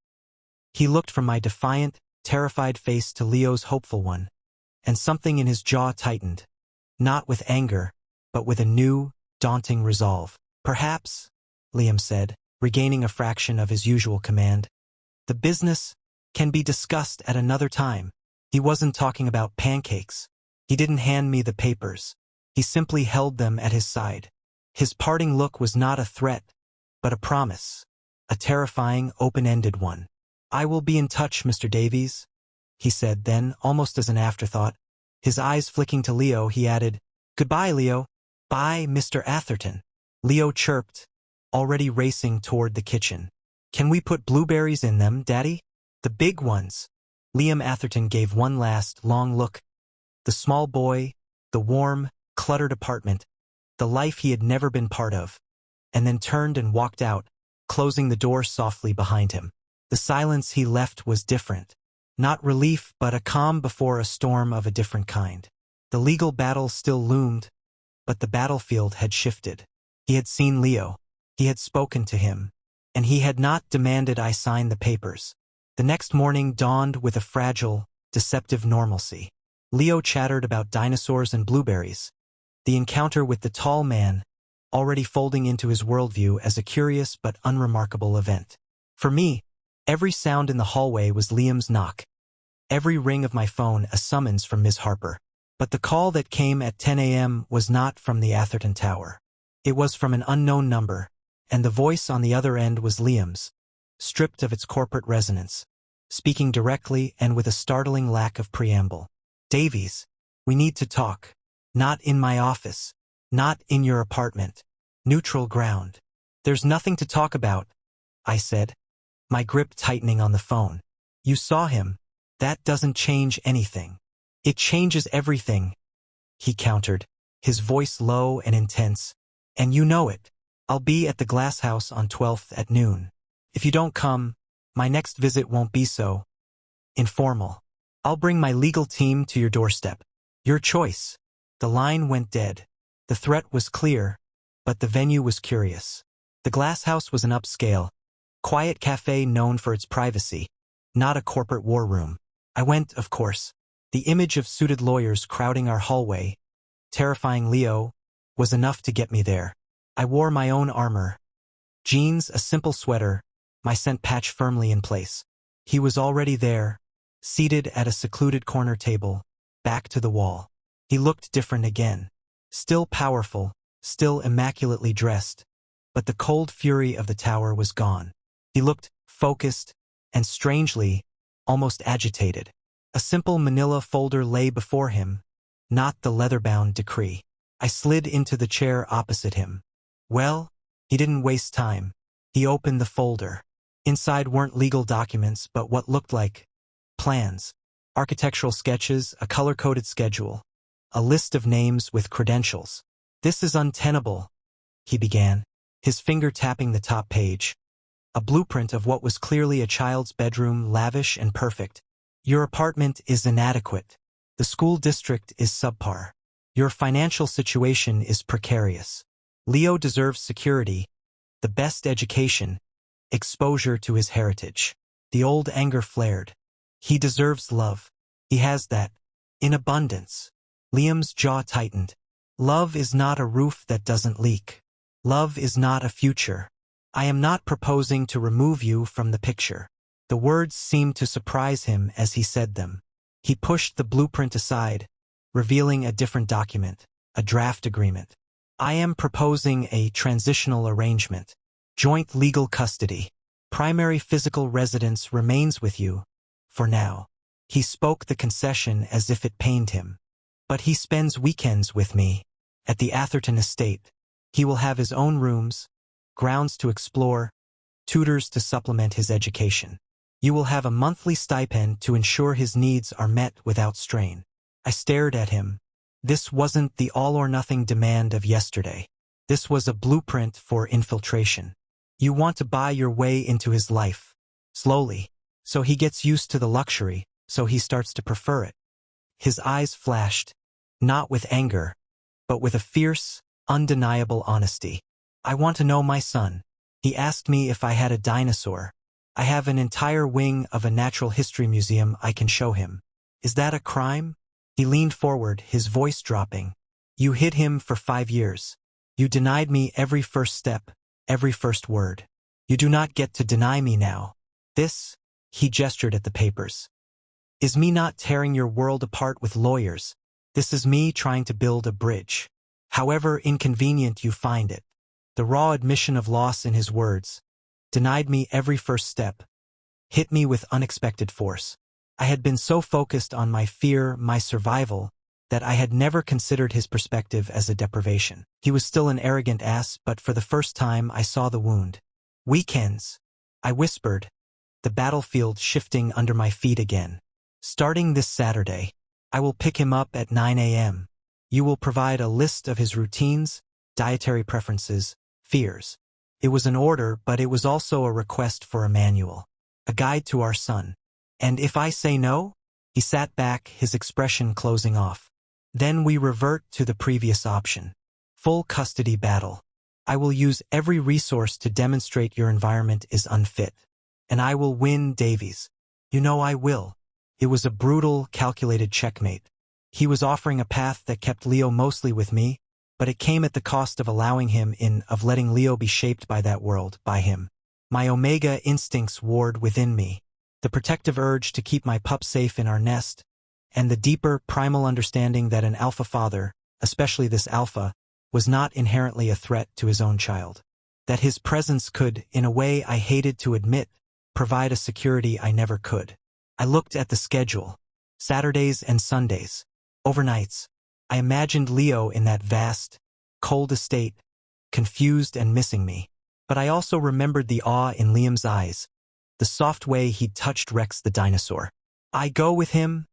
He looked from my defiant, terrified face to Leo's hopeful one, and something in his jaw tightened. Not with anger, but with a new, daunting resolve. Perhaps, Liam said, regaining a fraction of his usual command, the business can be discussed at another time. He wasn't talking about pancakes. He didn't hand me the papers. He simply held them at his side. His parting look was not a threat, but a promise, a terrifying, open-ended one. I will be in touch, Mr. Davies, he said then, almost as an afterthought. His eyes flicking to Leo, he added, Goodbye, Leo. Bye, Mr. Atherton. Leo chirped, already racing toward the kitchen. Can we put blueberries in them, Daddy? The big ones. Liam Atherton gave one last, long look. The small boy, the warm, cluttered apartment, the life he had never been part of, and then turned and walked out, closing the door softly behind him. The silence he left was different. Not relief, but a calm before a storm of a different kind. The legal battle still loomed, but the battlefield had shifted. He had seen Leo. He had spoken to him. And he had not demanded I sign the papers. The next morning dawned with a fragile, deceptive normalcy. Leo chattered about dinosaurs and blueberries. The encounter with the tall man, already folding into his worldview as a curious but unremarkable event. For me, every sound in the hallway was Liam's knock. Every ring of my phone a summons from Ms. Harper. But the call that came at 10 a.m. was not from the Atherton Tower. It was from an unknown number, and the voice on the other end was Liam's, stripped of its corporate resonance, speaking directly and with a startling lack of preamble. Davies, we need to talk. Not in my office. Not in your apartment. Neutral ground. There's nothing to talk about, I said, my grip tightening on the phone. You saw him. That doesn't change anything. It changes everything, he countered, his voice low and intense. And you know it. I'll be at the Glass House on 12th at noon. If you don't come, my next visit won't be so informal. I'll bring my legal team to your doorstep. Your choice. The line went dead. The threat was clear, but the venue was curious. The Glass House was an upscale, quiet cafe known for its privacy, not a corporate war room. I went, of course. The image of suited lawyers crowding our hallway, terrifying Leo, was enough to get me there. I wore my own armor. Jeans, a simple sweater, my scent patch firmly in place. He was already there, seated at a secluded corner table, back to the wall. He looked different again. Still powerful, still immaculately dressed, but the cold fury of the tower was gone. He looked focused and strangely, almost agitated. A simple manila folder lay before him, not the leather-bound decree. I slid into the chair opposite him. Well, he didn't waste time. He opened the folder. Inside weren't legal documents, but what looked like plans, architectural sketches, a color-coded schedule, a list of names with credentials. This is untenable, he began, his finger tapping the top page. A blueprint of what was clearly a child's bedroom, lavish and perfect. Your apartment is inadequate. The school district is subpar. Your financial situation is precarious. Leo deserves security, the best education, exposure to his heritage. The old anger flared. He deserves love. He has that, in abundance. Liam's jaw tightened. Love is not a roof that doesn't leak. Love is not a future. I am not proposing to remove you from the picture. The words seemed to surprise him as he said them. He pushed the blueprint aside, revealing a different document, a draft agreement. I am proposing a transitional arrangement. Joint legal custody. Primary physical residence remains with you, for now. He spoke the concession as if it pained him. But he spends weekends with me, at the Atherton estate. He will have his own rooms, grounds to explore, tutors to supplement his education. You will have a monthly stipend to ensure his needs are met without strain. I stared at him. This wasn't the all-or-nothing demand of yesterday. This was a blueprint for infiltration. You want to buy your way into his life, slowly, so he gets used to the luxury, so he starts to prefer it. His eyes flashed, not with anger, but with a fierce, undeniable honesty. I want to know my son. He asked me if I had a dinosaur. I have an entire wing of a natural history museum I can show him. Is that a crime? He leaned forward, his voice dropping. You hid him for 5 years. You denied me every first step, every first word. You do not get to deny me now. This, he gestured at the papers, is me not tearing your world apart with lawyers. This is me trying to build a bridge. However inconvenient you find it. The raw admission of loss in his words, denied me every first step, hit me with unexpected force. I had been so focused on my fear, my survival, that I had never considered his perspective as a deprivation. He was still an arrogant ass, but for the first time I saw the wound. Weekends, I whispered, the battlefield shifting under my feet again. Starting this Saturday, I will pick him up at 9 a.m. You will provide a list of his routines, dietary preferences, fears. It was an order, but it was also a request for a manual, a guide to our son. And if I say no? He sat back, his expression closing off. Then we revert to the previous option. Full custody battle. I will use every resource to demonstrate your environment is unfit. And I will win, Davies. You know I will. It was a brutal, calculated checkmate. He was offering a path that kept Leo mostly with me, but it came at the cost of allowing him in, of letting Leo be shaped by that world, by him. My omega instincts warred within me, the protective urge to keep my pup safe in our nest, and the deeper, primal understanding that an alpha father, especially this alpha, was not inherently a threat to his own child. That his presence could, in a way I hated to admit, provide a security I never could. I looked at the schedule. Saturdays and Sundays. Overnights. I imagined Leo in that vast, cold estate, confused and missing me. But I also remembered the awe in Liam's eyes, the soft way he'd touched Rex the dinosaur. "I go with him,"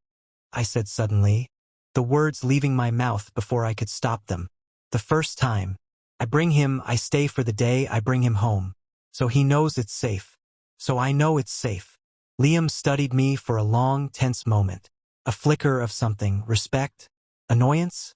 I said suddenly, the words leaving my mouth before I could stop them. "The first time. I bring him, I stay for the day, I bring him home. So he knows it's safe. So I know it's safe." Liam studied me for a long, tense moment. A flicker of something, respect, annoyance,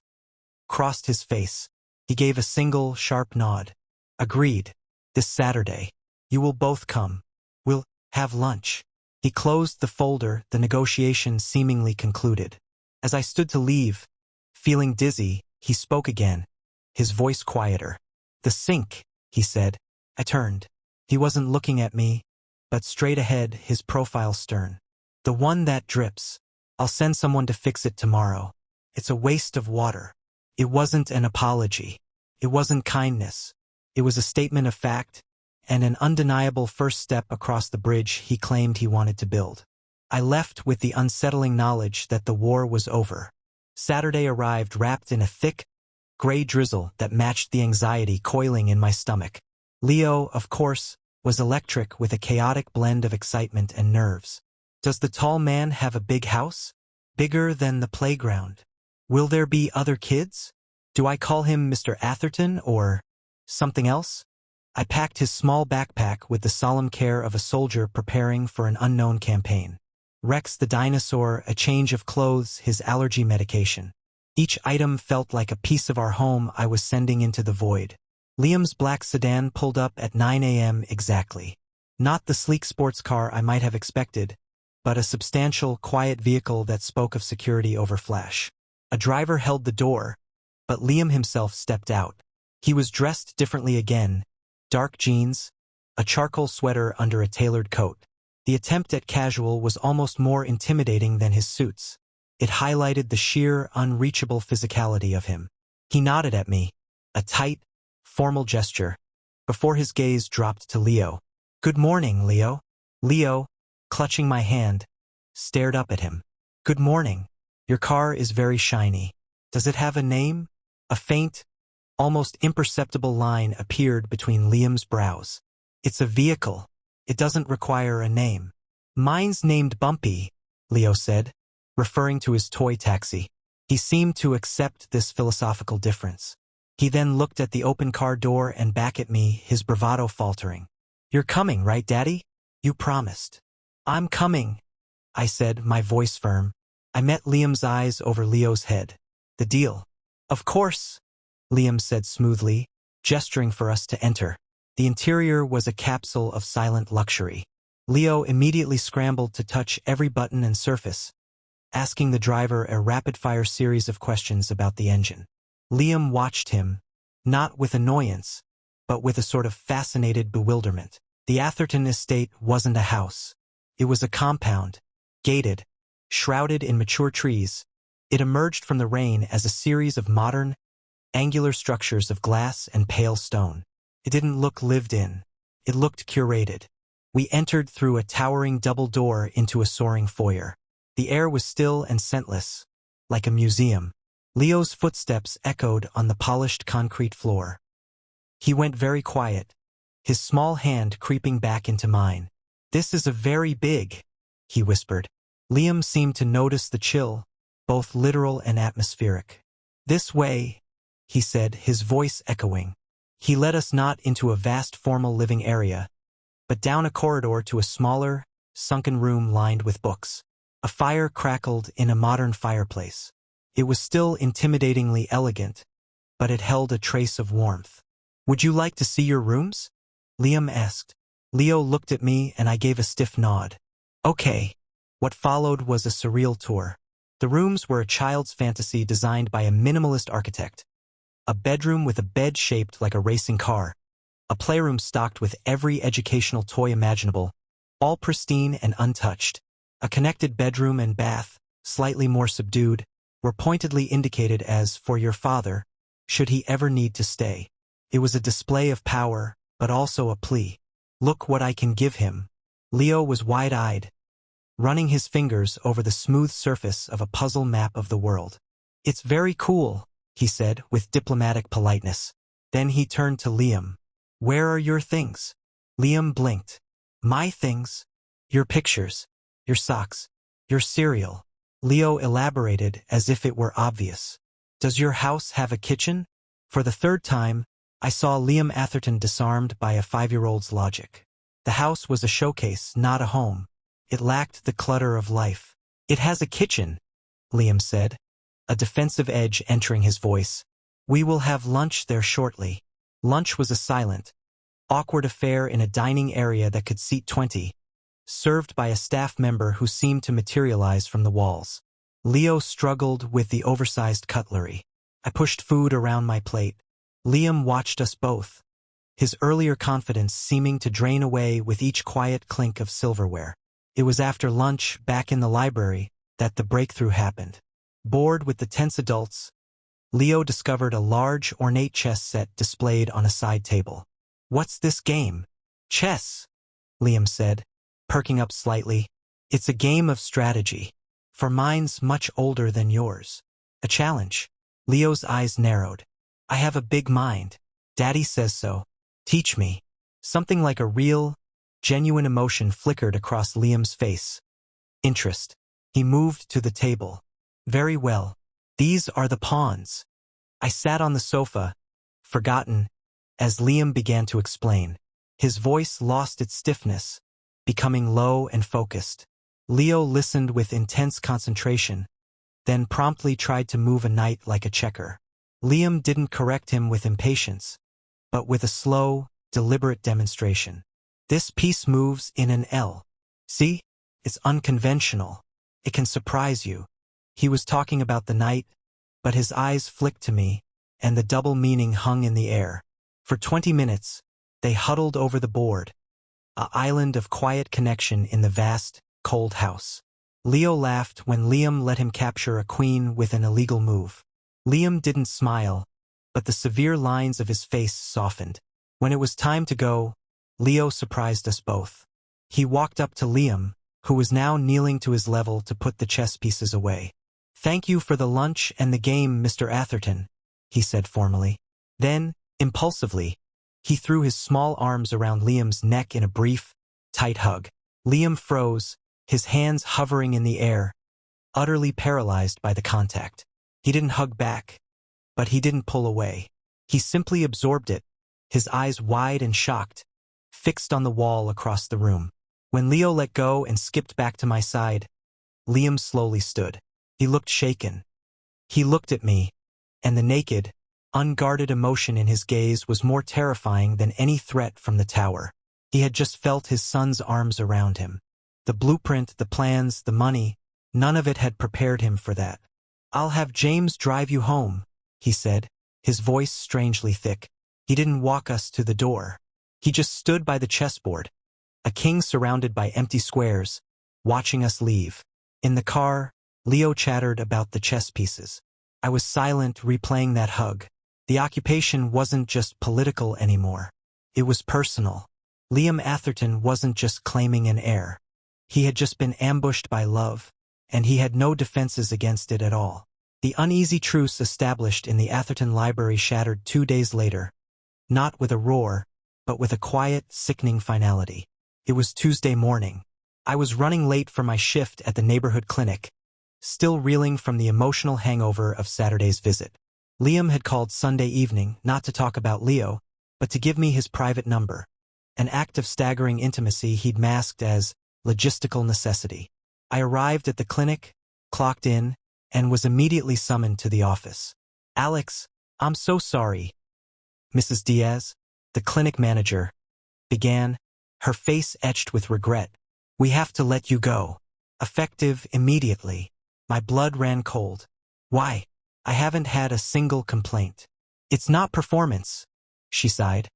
crossed his face. He gave a single, sharp nod. "Agreed. This Saturday. You will both come. We'll have lunch." He closed the folder, the negotiation seemingly concluded. As I stood to leave, feeling dizzy, he spoke again, his voice quieter. "The sink," he said. I turned. He wasn't looking at me, but straight ahead, his profile stern. "The one that drips. I'll send someone to fix it tomorrow. It's a waste of water." It wasn't an apology. It wasn't kindness. It was a statement of fact, and an undeniable first step across the bridge he claimed he wanted to build. I left with the unsettling knowledge that the war was over. Saturday arrived wrapped in a thick, gray drizzle that matched the anxiety coiling in my stomach. Leo, of course, was electric with a chaotic blend of excitement and nerves. Does the tall man have a big house? Bigger than the playground? Will there be other kids? Do I call him Mr. Atherton or something else? I packed his small backpack with the solemn care of a soldier preparing for an unknown campaign. Rex the dinosaur, a change of clothes, his allergy medication. Each item felt like a piece of our home I was sending into the void. Liam's black sedan pulled up at 9 a.m. exactly. Not the sleek sports car I might have expected, but a substantial, quiet vehicle that spoke of security over flash. A driver held the door, but Liam himself stepped out. He was dressed differently again, dark jeans, a charcoal sweater under a tailored coat. The attempt at casual was almost more intimidating than his suits. It highlighted the sheer, unreachable physicality of him. He nodded at me, a tight, formal gesture, before his gaze dropped to Leo. "Good morning, Leo." Leo, clutching my hand, stared up at him. "Good morning. Your car is very shiny. Does it have a name?" A faint, almost imperceptible line appeared between Liam's brows. "It's a vehicle. It doesn't require a name." "Mine's named Bumpy," Leo said, referring to his toy taxi. He seemed to accept this philosophical difference. He then looked at the open car door and back at me, his bravado faltering. "You're coming, right, Daddy? You promised." "I'm coming," I said, my voice firm. I met Liam's eyes over Leo's head. "The deal." "Of course," Liam said smoothly, gesturing for us to enter. The interior was a capsule of silent luxury. Leo immediately scrambled to touch every button and surface, asking the driver a rapid-fire series of questions about the engine. Liam watched him, not with annoyance, but with a sort of fascinated bewilderment. The Atherton estate wasn't a house. It was a compound, gated, shrouded in mature trees. It emerged from the rain as a series of modern, angular structures of glass and pale stone. It didn't look lived in. It looked curated. We entered through a towering double door into a soaring foyer. The air was still and scentless, like a museum. Leo's footsteps echoed on the polished concrete floor. He went very quiet, his small hand creeping back into mine. "This is a very big," he whispered. Liam seemed to notice the chill, both literal and atmospheric. "This way," he said, his voice echoing. He led us not into a vast formal living area, but down a corridor to a smaller, sunken room lined with books. A fire crackled in a modern fireplace. It was still intimidatingly elegant, but it held a trace of warmth. "Would you like to see your rooms?" Liam asked. Leo looked at me and I gave a stiff nod. "Okay." What followed was a surreal tour. The rooms were a child's fantasy designed by a minimalist architect. A bedroom with a bed shaped like a racing car. A playroom stocked with every educational toy imaginable, all pristine and untouched. A connected bedroom and bath, slightly more subdued, were pointedly indicated as "for your father," should he ever need to stay. It was a display of power, but also a plea. "Look what I can give him." Leo was wide-eyed, running his fingers over the smooth surface of a puzzle map of the world. "It's very cool," he said with diplomatic politeness. Then he turned to Liam. Where are your things? Liam blinked. My things? Your pictures, your socks, your cereal. Leo elaborated as if it were obvious. Does your house have a kitchen? For the third time, I saw Liam Atherton disarmed by a 5-year-old's logic. The house was a showcase, not a home. It lacked the clutter of life. It has a kitchen, Liam said, a defensive edge entering his voice. We will have lunch there shortly. Lunch was a silent, awkward affair in a dining area that could seat 20, served by a staff member who seemed to materialize from the walls. Leo struggled with the oversized cutlery. I pushed food around my plate. Liam watched us both, his earlier confidence seeming to drain away with each quiet clink of silverware. It was after lunch, back in the library, that the breakthrough happened. Bored with the tense adults, Leo discovered a large, ornate chess set displayed on a side table. What's this game? Chess, Liam said, perking up slightly. It's a game of strategy. For mine's much older than yours. A challenge. Leo's eyes narrowed. I have a big mind. Daddy says so. Teach me. Something like a real, genuine emotion flickered across Liam's face. Interest. He moved to the table. Very well. These are the pawns. I sat on the sofa, forgotten, as Liam began to explain. His voice lost its stiffness, becoming low and focused. Leo listened with intense concentration, then promptly tried to move a knight like a checker. Liam didn't correct him with impatience, but with a slow, deliberate demonstration. This piece moves in an L. See? It's unconventional. It can surprise you. He was talking about the knight, but his eyes flicked to me, and the double meaning hung in the air. For 20 minutes, they huddled over the board, an island of quiet connection in the vast, cold house. Leo laughed when Liam let him capture a queen with an illegal move. Liam didn't smile, but the severe lines of his face softened. When it was time to go, Leo surprised us both. He walked up to Liam, who was now kneeling to his level to put the chess pieces away. Thank you for the lunch and the game, Mr. Atherton, he said formally. Then, impulsively, he threw his small arms around Liam's neck in a brief, tight hug. Liam froze, his hands hovering in the air, utterly paralyzed by the contact. He didn't hug back, but he didn't pull away. He simply absorbed it, his eyes wide and shocked, fixed on the wall across the room. When Leo let go and skipped back to my side, Liam slowly stood. He looked shaken. He looked at me, and the naked, unguarded emotion in his gaze was more terrifying than any threat from the tower. He had just felt his son's arms around him. The blueprint, the plans, the money, none of it had prepared him for that. I'll have James drive you home, he said, his voice strangely thick. He didn't walk us to the door. He just stood by the chessboard, a king surrounded by empty squares, watching us leave. In the car, Leo chattered about the chess pieces. I was silent, replaying that hug. The occupation wasn't just political anymore. It was personal. Liam Atherton wasn't just claiming an heir. He had just been ambushed by love, and he had no defenses against it at all. The uneasy truce established in the Atherton library shattered 2 days later, not with a roar, but with a quiet, sickening finality. It was Tuesday morning. I was running late for my shift at the neighborhood clinic, still reeling from the emotional hangover of Saturday's visit. Liam had called Sunday evening not to talk about Leo, but to give me his private number, an act of staggering intimacy he'd masked as logistical necessity. I arrived at the clinic, clocked in, and was immediately summoned to the office. Alex, I'm so sorry. Mrs. Diaz, the clinic manager, began, her face etched with regret. We have to let you go. Effective immediately. My blood ran cold. Why? I haven't had a single complaint. It's not performance, she sighed,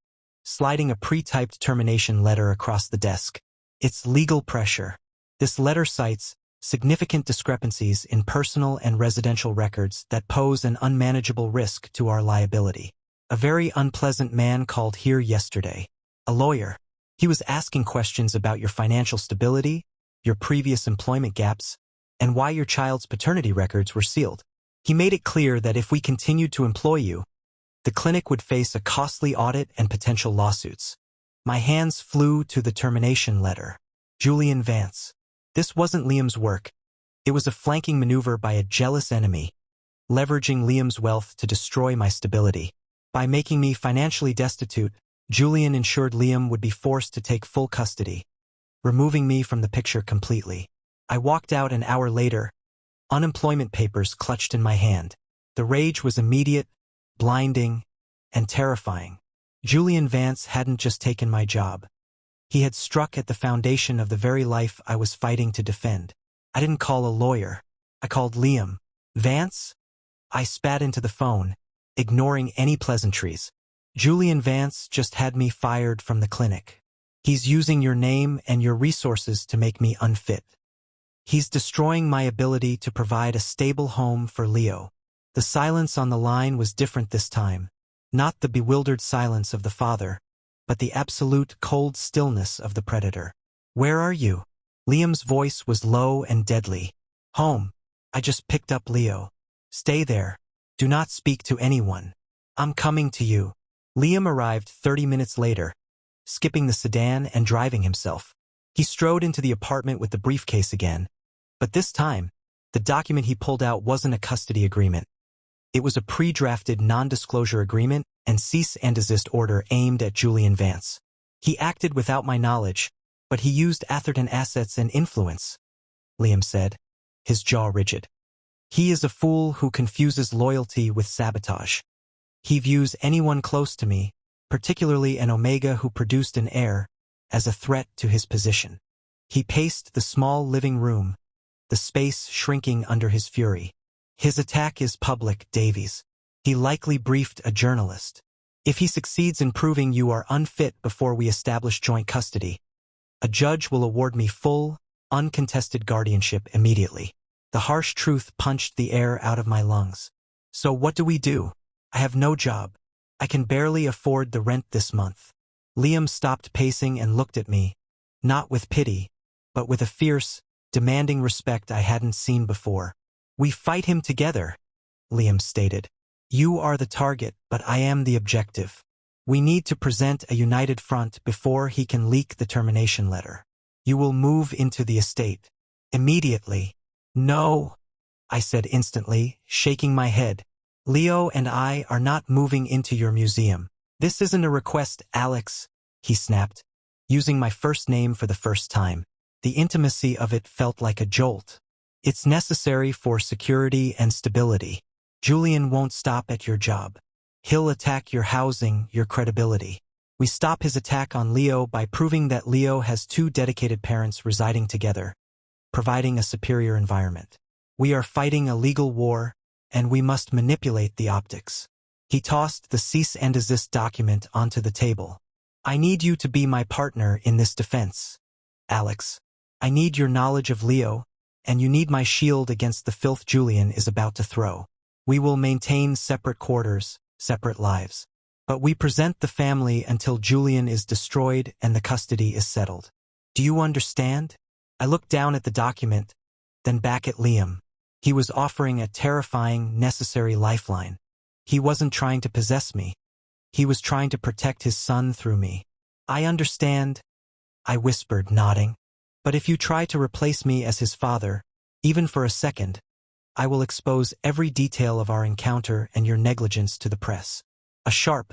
sliding a pre-typed termination letter across the desk. It's legal pressure. This letter cites significant discrepancies in personal and residential records that pose an unmanageable risk to our liability. A very unpleasant man called here yesterday. A lawyer. He was asking questions about your financial stability, your previous employment gaps, and why your child's paternity records were sealed. He made it clear that if we continued to employ you, The clinic would face a costly audit and potential lawsuits. My hands flew to the termination letter. Julian Vance. This wasn't Liam's work. It was a flanking maneuver by a jealous enemy, leveraging Liam's wealth to destroy my stability. By making me financially destitute, Julian ensured Liam would be forced to take full custody, removing me from the picture completely. I walked out an hour later, unemployment papers clutched in my hand. The rage was immediate, blinding, and terrifying. Julian Vance hadn't just taken my job. He had struck at the foundation of the very life I was fighting to defend. I didn't call a lawyer. I called Liam. Vance? I spat into the phone, ignoring any pleasantries. Julian Vance just had me fired from the clinic. He's using your name and your resources to make me unfit. He's destroying my ability to provide a stable home for Leo. The silence on the line was different this time. Not the bewildered silence of the father, but the absolute cold stillness of the predator. Where are you? Liam's voice was low and deadly. Home. I just picked up Leo. Stay there. Do not speak to anyone. I'm coming to you. Liam arrived 30 minutes later, skipping the sedan and driving himself. He strode into the apartment with the briefcase again, but this time, the document he pulled out wasn't a custody agreement. It was a pre-drafted non-disclosure agreement and cease and desist order aimed at Julian Vance. He acted without my knowledge, but he used Atherton assets and influence, Liam said, his jaw rigid. He is a fool who confuses loyalty with sabotage. He views anyone close to me, particularly an Omega who produced an heir, as a threat to his position. He paced the small living room, the space shrinking under his fury. His attack is public, Davies. He likely briefed a journalist. If he succeeds in proving you are unfit before we establish joint custody, a judge will award me full, uncontested guardianship immediately. The harsh truth punched the air out of my lungs. So what do we do? I have no job. I can barely afford the rent this month. Liam stopped pacing and looked at me, not with pity, but with a fierce, demanding respect I hadn't seen before. We fight him together, Liam stated. You are the target, but I am the objective. We need to present a united front before he can leak the termination letter. You will move into the estate. Immediately. No, I said instantly, shaking my head. Leo and I are not moving into your museum. This isn't a request, Alex, he snapped, using my first name for the first time. The intimacy of it felt like a jolt. It's necessary for security and stability. Julian won't stop at your job. He'll attack your housing, your credibility. We stop his attack on Leo by proving that Leo has two dedicated parents residing together, providing a superior environment. We are fighting a legal war, and we must manipulate the optics. He tossed the cease and desist document onto the table. I need you to be my partner in this defense, Alex. I need your knowledge of Leo, and you need my shield against the filth Julian is about to throw. We will maintain separate quarters, separate lives. But we present the family until Julian is destroyed and the custody is settled. Do you understand? I looked down at the document, then back at Liam. He was offering a terrifying, necessary lifeline. He wasn't trying to possess me. He was trying to protect his son through me. I understand, I whispered, nodding. But if you try to replace me as his father, even for a second, I will expose every detail of our encounter and your negligence to the press. A sharp,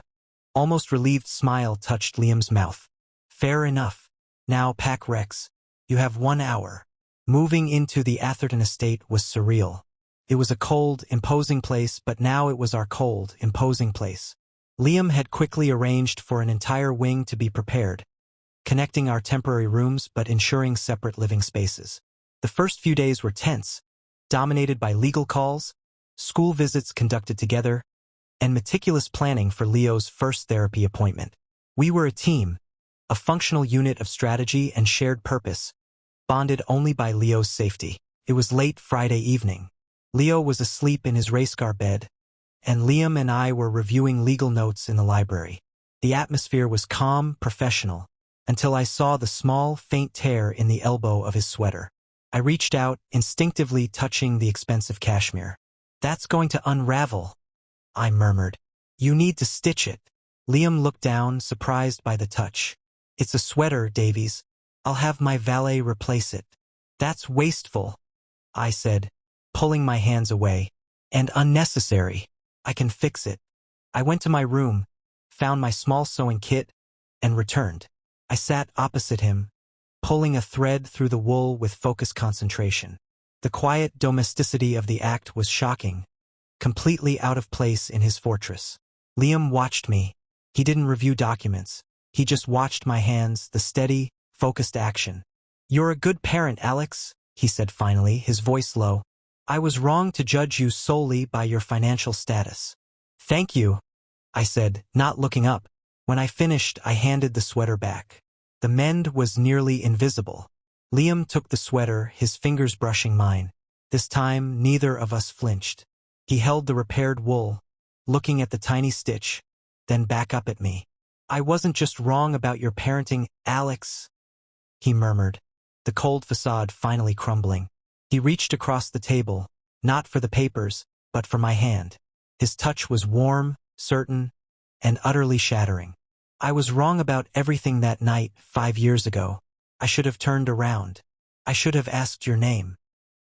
almost relieved smile touched Liam's mouth. Fair enough. Now pack Rex. You have 1 hour. Moving into the Atherton estate was surreal. It was a cold, imposing place, but now it was our cold, imposing place. Liam had quickly arranged for an entire wing to be prepared, connecting our temporary rooms but ensuring separate living spaces. The first few days were tense, dominated by legal calls, school visits conducted together, and meticulous planning for Leo's first therapy appointment. We were a team, a functional unit of strategy and shared purpose, bonded only by Leo's safety. It was late Friday evening. Leo was asleep in his race car bed, and Liam and I were reviewing legal notes in the library. The atmosphere was calm, professional, until I saw the small, faint tear in the elbow of his sweater. I reached out, instinctively touching the expensive cashmere. That's going to unravel, I murmured. You need to stitch it. Liam looked down, surprised by the touch. It's a sweater, Davies. I'll have my valet replace it. That's wasteful, I said, pulling my hands away. And unnecessary. I can fix it. I went to my room, found my small sewing kit, and returned. I sat opposite him, pulling a thread through the wool with focused concentration. The quiet domesticity of the act was shocking, completely out of place in his fortress. Liam watched me. He didn't review documents. He just watched my hands, the steady, focused action. You're a good parent, Alex, he said finally, his voice low. I was wrong to judge you solely by your financial status. Thank you, I said, not looking up. When I finished, I handed the sweater back. The mend was nearly invisible. Liam took the sweater, his fingers brushing mine. This time, neither of us flinched. He held the repaired wool, looking at the tiny stitch, then back up at me. I wasn't just wrong about your parenting, Alex, he murmured, the cold facade finally crumbling. He reached across the table, not for the papers, but for my hand. His touch was warm, certain, and utterly shattering. I was wrong about everything that night, 5 years ago. I should have turned around. I should have asked your name.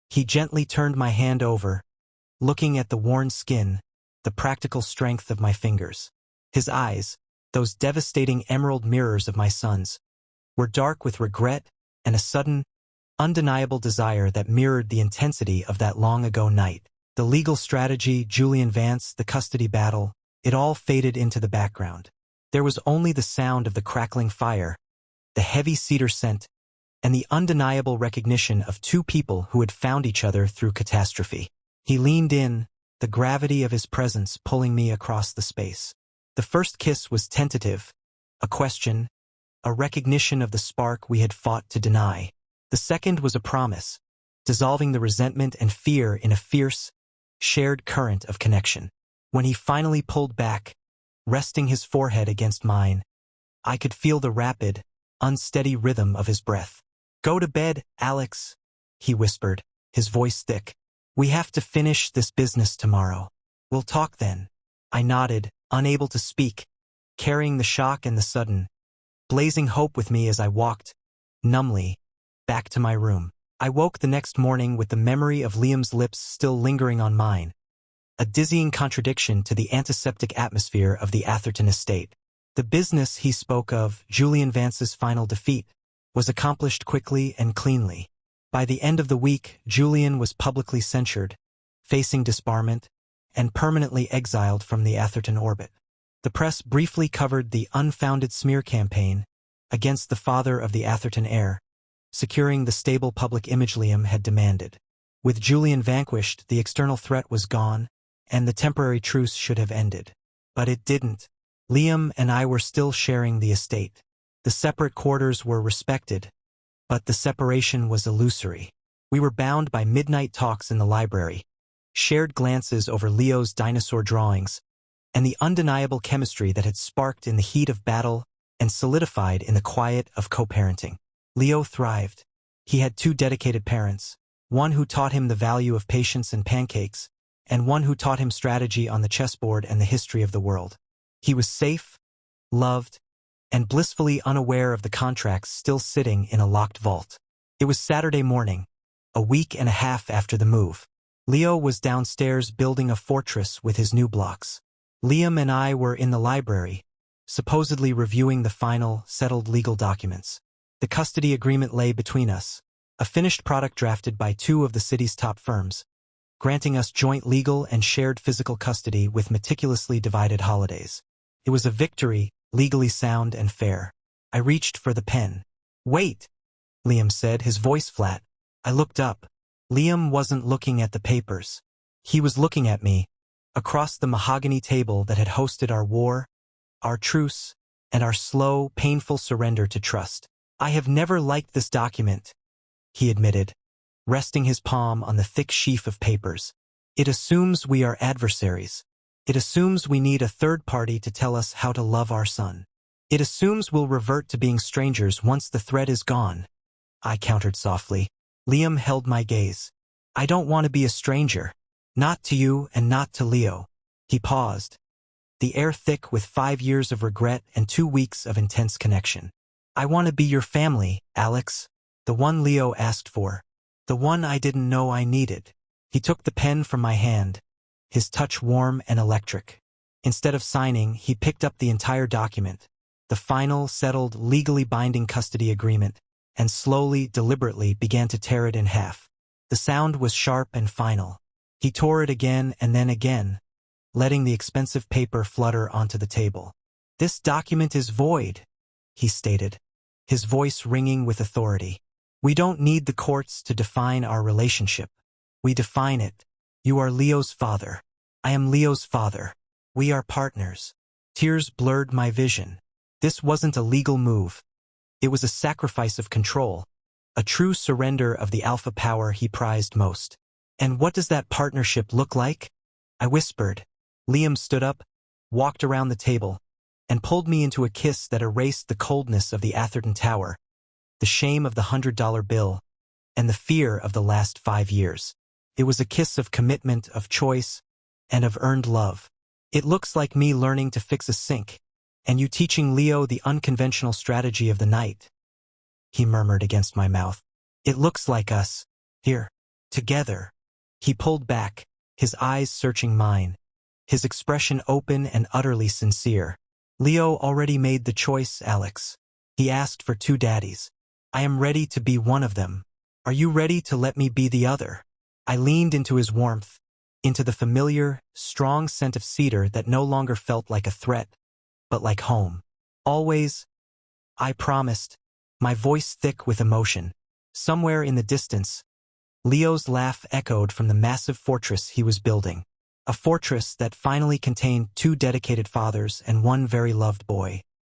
He gently turned my hand over, looking at the worn skin, the practical strength of my fingers. His eyes, those devastating emerald mirrors of my son's, were dark with regret and a sudden, undeniable desire that mirrored the intensity of that long-ago night. The legal strategy, Julian Vance, the custody battle, it all faded into the background. There was only the sound of the crackling fire, the heavy cedar scent, and the undeniable recognition of two people who had found each other through catastrophe. He leaned in, the gravity of his presence pulling me across the space. The first kiss was tentative, a question, a recognition of the spark we had fought to deny. The second was a promise, dissolving the resentment and fear in a fierce, shared current of connection. When he finally pulled back, resting his forehead against mine, I could feel the rapid, unsteady rhythm of his breath. Go to bed, Alex, he whispered, his voice thick. We have to finish this business tomorrow. We'll talk then. I nodded, unable to speak, carrying the shock and the sudden, blazing hope with me as I walked, numbly, back to my room. I woke the next morning with the memory of Liam's lips still lingering on mine, a dizzying contradiction to the antiseptic atmosphere of the Atherton estate. The business he spoke of, Julian Vance's final defeat, was accomplished quickly and cleanly. By the end of the week, Julian was publicly censured, facing disbarment, and permanently exiled from the Atherton orbit. The press briefly covered the unfounded smear campaign against the father of the Atherton heir, securing the stable public image Liam had demanded. With Julian vanquished, the external threat was gone, and the temporary truce should have ended. But it didn't. Liam and I were still sharing the estate. The separate quarters were respected, but the separation was illusory. We were bound by midnight talks in the library, shared glances over Leo's dinosaur drawings, and the undeniable chemistry that had sparked in the heat of battle and solidified in the quiet of co-parenting. Leo thrived. He had 2 dedicated parents, one who taught him the value of patience and pancakes, and one who taught him strategy on the chessboard and the history of the world. He was safe, loved, and blissfully unaware of the contracts still sitting in a locked vault. It was Saturday morning, a week and a half after the move. Leo was downstairs building a fortress with his new blocks. Liam and I were in the library, supposedly reviewing the final, settled legal documents. The custody agreement lay between us, a finished product drafted by 2 of the city's top firms, granting us joint legal and shared physical custody with meticulously divided holidays. It was a victory, legally sound and fair. I reached for the pen. Wait, Liam said, his voice flat. I looked up. Liam wasn't looking at the papers. He was looking at me, across the mahogany table that had hosted our war, our truce, and our slow, painful surrender to trust. I have never liked this document, he admitted, resting his palm on the thick sheaf of papers. It assumes we are adversaries. It assumes we need a third party to tell us how to love our son. It assumes we'll revert to being strangers once the thread is gone. I countered softly. Liam held my gaze. I don't want to be a stranger. Not to you and not to Leo. He paused, the air thick with 5 years of regret and 2 weeks of intense connection. I want to be your family, Alex. The one Leo asked for. The one I didn't know I needed. He took the pen from my hand, his touch warm and electric. Instead of signing, he picked up the entire document, the final, settled, legally binding custody agreement, and slowly, deliberately began to tear it in half. The sound was sharp and final. He tore it again and then again, letting the expensive paper flutter onto the table. "This document is void," he stated, his voice ringing with authority. "We don't need the courts to define our relationship. We define it. You are Leo's father. I am Leo's father. We are partners." Tears blurred my vision. This wasn't a legal move. It was a sacrifice of control, a true surrender of the alpha power he prized most. "And what does that partnership look like?" I whispered. Liam stood up, walked around the table, and pulled me into a kiss that erased the coldness of the Atherton Tower, the shame of the $100 bill, and the fear of the last 5 years. It was a kiss of commitment, of choice, and of earned love. "It looks like me learning to fix a sink, and you teaching Leo the unconventional strategy of the night," he murmured against my mouth. "It looks like us, here, together." He pulled back, his eyes searching mine, his expression open and utterly sincere. "Leo already made the choice, Alex. He asked for 2 daddies. I am ready to be one of them. Are you ready to let me be the other?" I leaned into his warmth, into the familiar, strong scent of cedar that no longer felt like a threat, but like home. "Always," I promised, my voice thick with emotion. Somewhere in the distance, Leo's laugh echoed from the massive fortress he was building. A fortress that finally contained 2 dedicated fathers and 1 very loved boy.